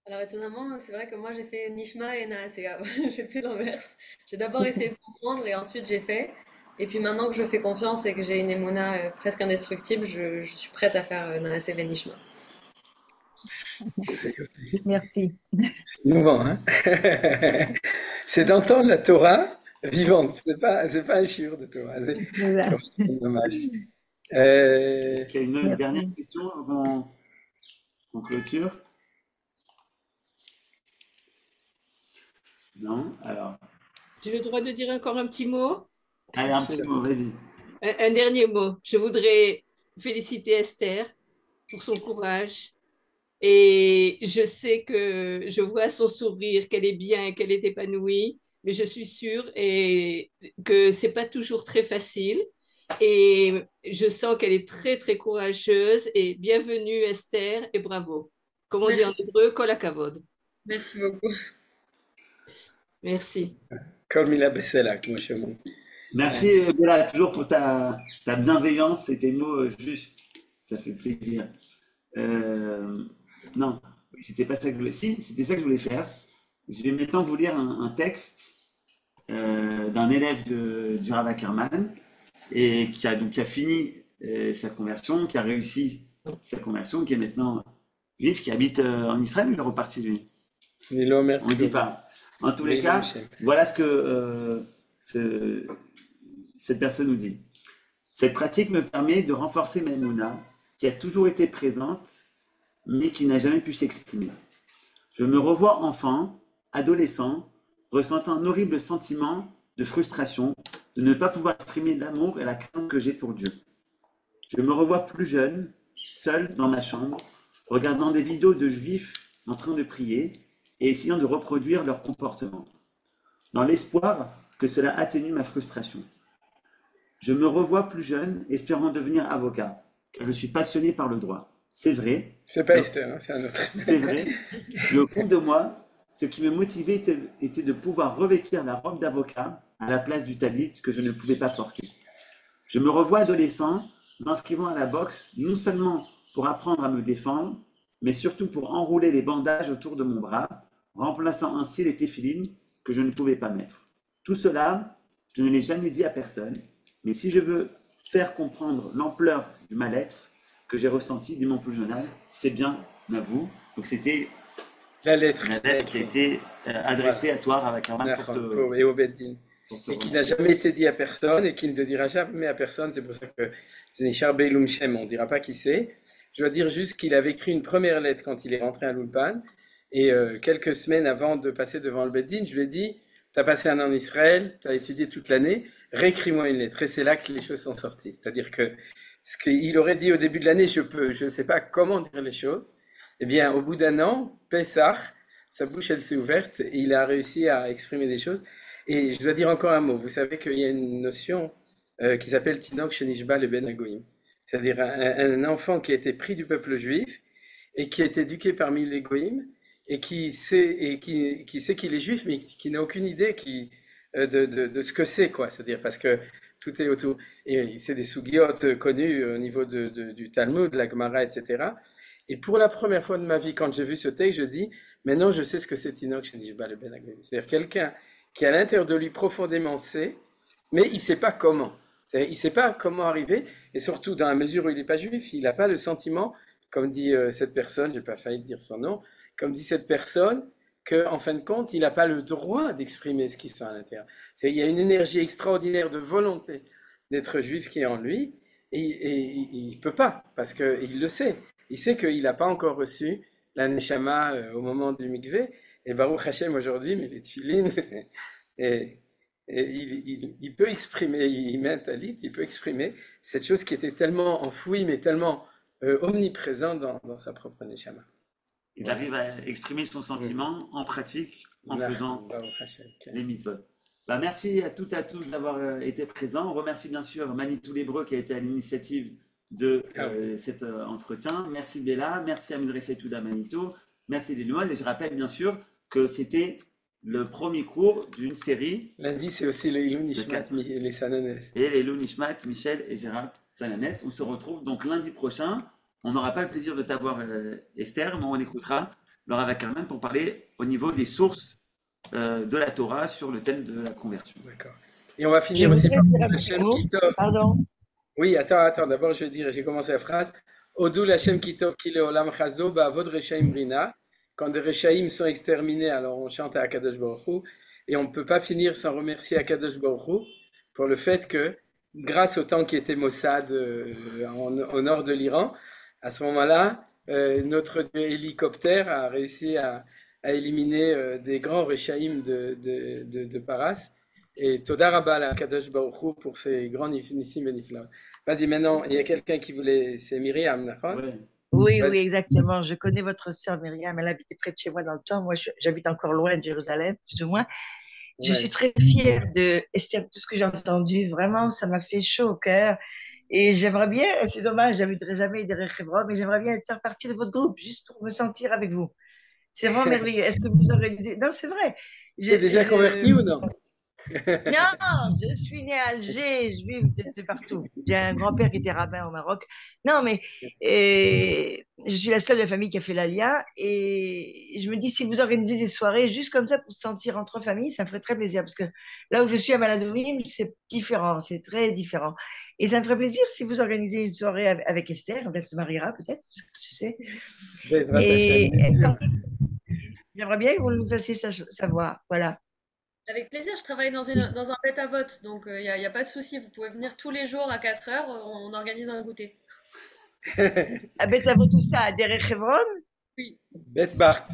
Alors étonnamment, c'est vrai que moi j'ai fait Nishma et Naasea. J'ai fait l'inverse. J'ai d'abord essayé de comprendre et ensuite j'ai fait. Et puis maintenant que je fais confiance et que j'ai une émouna presque indestructible, je suis prête à faire Naasea et Nishma. Merci. C'est émouvant, hein? C'est d'entendre la Torah vivante. C'est pas un shiur de Torah. C'est dommage. Est-ce qu'il y a une Merci. dernière question avant qu'on clôture? Non? Alors, J'ai le droit de dire encore un petit mot? allez, un petit mot, vas-y. Un dernier mot. Je voudrais féliciter Esther pour son courage. Et je sais que je vois son sourire, qu'elle est bien, qu'elle est épanouie, mais je suis sûre que c'est pas toujours très facile. Et je sens qu'elle est très, très courageuse. Et bienvenue Esther et bravo. Comme on dit en hébreu, kol hakavod. Merci beaucoup. Merci. Kol mila beselak, mon chemin. Merci Béla, toujours pour ta bienveillance et tes mots justes. Ça fait plaisir. Non, oui, c'était pas ça que je voulais. Si, c'était ça que je voulais faire. Je vais maintenant vous lire un texte d'un élève du Rav Ackerman et qui a fini sa conversion, qui a réussi sa conversion, qui est maintenant juif, qui habite en Israël, ou il est reparti lui? On ne dit pas. En tous les cas, voilà ce que cette personne nous dit. Cette pratique me permet de renforcer ma émouna, qui a toujours été présente, mais qui n'a jamais pu s'exprimer. Je me revois enfant, adolescent, ressentant un horrible sentiment de frustration, de ne pas pouvoir exprimer l'amour et la crainte que j'ai pour Dieu. Je me revois plus jeune, seul dans ma chambre, regardant des vidéos de juifs en train de prier et essayant de reproduire leur comportement, dans l'espoir que cela atténue ma frustration. Je me revois plus jeune, espérant devenir avocat, car je suis passionné par le droit. C'est vrai. C'est pas Esther, hein, c'est un autre. C'est vrai. Mais au fond de moi, ce qui me motivait était de pouvoir revêtir la robe d'avocat à la place du talit que je ne pouvais pas porter. Je me revois adolescent, m'inscrivant à la boxe, non seulement pour apprendre à me défendre, mais surtout pour enrouler les bandages autour de mon bras, remplaçant ainsi les téphilines que je ne pouvais pas mettre. Tout cela, je ne l'ai jamais dit à personne, mais si je veux faire comprendre l'ampleur du mal-être que j'ai ressenti dès mon plus jeune âge, c'est bien à vous. Donc c'était la lettre qui a été adressée à toi, Rav Ackerman, et au Beddin. Et qui n'a jamais été dit à personne et qui ne te dira jamais à personne. C'est pour ça que c'est Nishar Beilum Shem, on ne dira pas qui c'est. Je dois dire juste qu'il avait écrit une première lettre quand il est rentré à l'Ulpan. Et quelques semaines avant de passer devant le Beddin, je lui ai dit, tu as passé un an en Israël, tu as étudié toute l'année, réécris-moi une lettre. Et c'est là que les choses sont sorties. C'est-à-dire que ce qu'il aurait dit au début de l'année, je ne sais pas comment dire les choses. Eh bien, au bout d'un an, Pessah, sa bouche, elle s'est ouverte et il a réussi à exprimer des choses. Et je dois dire encore un mot. Vous savez qu'il y a une notion qui s'appelle Tinok Shenishba le Ben Agoïm. C'est-à-dire un enfant qui a été pris du peuple juif et qui est éduqué parmi les Goïm et qui sait qu'il est juif, mais qui n'a aucune idée de ce que c'est, quoi. C'est-à-dire parce que tout est autour. Et c'est des sougiotes connus au niveau du Talmud, de la Gemara, etc. Et pour la première fois de ma vie, quand j'ai vu ce texte, je dis, maintenant je sais ce que c'est Tinok Shenishba le Ben Agoïm. C'est-à-dire quelqu'un qui à l'intérieur de lui profondément sait, mais il ne sait pas comment. Il ne sait pas comment arriver, et surtout dans la mesure où il n'est pas juif, il n'a pas le sentiment, comme dit cette personne, je n'ai pas failli dire son nom, comme dit cette personne, qu'en fin de compte, il n'a pas le droit d'exprimer ce qu'il sent à l'intérieur. Il y a une énergie extraordinaire de volonté d'être juif qui est en lui, et il ne peut pas, parce qu'il le sait. Il sait qu'il n'a pas encore reçu la neshama au moment du mikvé, et Baruch Hashem aujourd'hui, mais les tefilines, et il peut exprimer, il met un talit, il peut exprimer cette chose qui était tellement enfouie, mais tellement omniprésente dans sa propre neshama. Il arrive à exprimer son sentiment en pratique, en faisant les mitzvot. Merci à toutes et à tous d'avoir été présents. On remercie bien sûr Manitou l'Hébreu qui a été à l'initiative de cet entretien. Merci Béla, merci à Midrashay Touda Manitou, merci Lénoise, et je rappelle bien sûr que c'était le premier cours d'une série. Lundi, c'est aussi le Ilou Nishmat les Sananes. Et les Ilou Nishmat, Michel et Gérard Sananes. On se retrouve donc lundi prochain. On n'aura pas le plaisir de t'avoir, Esther, mais on écoutera le Rav Ackerman pour parler au niveau des sources de la Torah sur le thème de la conversion. D'accord. Et on va finir aussi par Hashem Kitov. Pardon. Oui, attends. D'abord, je vais dire, j'ai commencé la phrase. Odul Hashem Kitov ki leolam chazo ba'avod reshaim rina. Quand des Rechaïm sont exterminés, alors on chante à Akadosh Baruch Hu, et on ne peut pas finir sans remercier Akadosh Baruch Hu pour le fait que, grâce au temps qui était Mossad au nord de l'Iran, à ce moment-là, notre hélicoptère a réussi à éliminer des grands Rechaïm de Paras. Et Toda Rabba à Akadosh Baruch Hu pour ces grands nissim beniflaot. Vas-y, maintenant, il y a quelqu'un qui voulait, c'est Myriam, d'accord? Oui, exactement. Je connais votre sœur Myriam, elle habitait près de chez moi dans le temps. Moi, j'habite encore loin de Jérusalem, plus ou moins. Je suis très fière de Esther, tout ce que j'ai entendu. Vraiment, ça m'a fait chaud au cœur. Et j'aimerais bien, c'est dommage, j'habiterai jamais derrière Hebron, mais j'aimerais bien faire partie de votre groupe, juste pour me sentir avec vous. C'est vraiment merveilleux. Est-ce que vous organisez... Non, c'est vrai. Tu es déjà converti ou non? Non, je suis née à Alger, juive de partout. J'ai un grand-père qui était rabbin au Maroc. Non, mais je suis la seule de la famille qui a fait l'Alia. Et je me dis, si vous organisez des soirées juste comme ça pour se sentir entre familles, ça me ferait très plaisir. Parce que là où je suis à Maladouville, c'est différent, c'est très différent. Et ça me ferait plaisir si vous organisez une soirée avec Esther. Elle se mariera peut-être, je sais. Bezrat Et Hashem, bien sûr. j'aimerais bien que vous nous fassiez savoir. Voilà. Avec plaisir, je travaille dans un bête à vote, donc il n'y a pas de souci. Vous pouvez venir tous les jours à 4 heures, on organise un goûter. Ah ben, ça vaut tout ça à Derech Hebron. Oui. Bet Bart.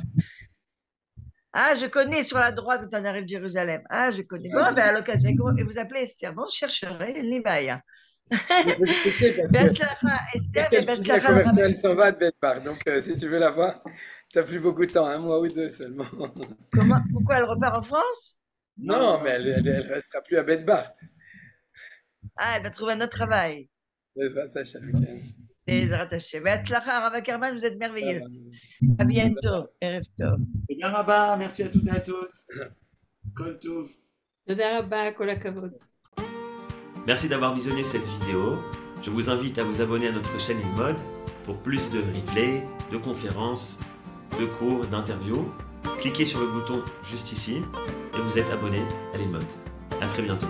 Ah, je connais sur la droite quand on arrive de Jérusalem. Ah, je connais. Bon, ben à l'occasion, et vous appelez Esther. Bon, je chercherai Libaya. Il faut se coucher parce que Betzlacha Esther et quelqu'un la Betzlacha le rabbin. commerciale s'en va de Bet Bart. Donc, si tu veux la voir, tu n'as plus beaucoup de temps, un mois ou deux seulement. Comment, pourquoi elle repart en France? Non, mais elle restera plus à Bet Bart. Ah, elle va trouver un autre travail. Bezrat Hashem. Les rattachés. Betzlacha, Rav Ackerman, vous êtes merveilleux. Voilà. À bientôt. Erev tov. Et bien là-bas, merci à toutes et à tous. Kol Tov. תודה רבה, כל הכבוד. Merci d'avoir visionné cette vidéo. Je vous invite à vous abonner à notre chaîne InMode pour plus de replays, de conférences, de cours, d'interviews. Cliquez sur le bouton juste ici et vous êtes abonné à l'InMode. À très bientôt.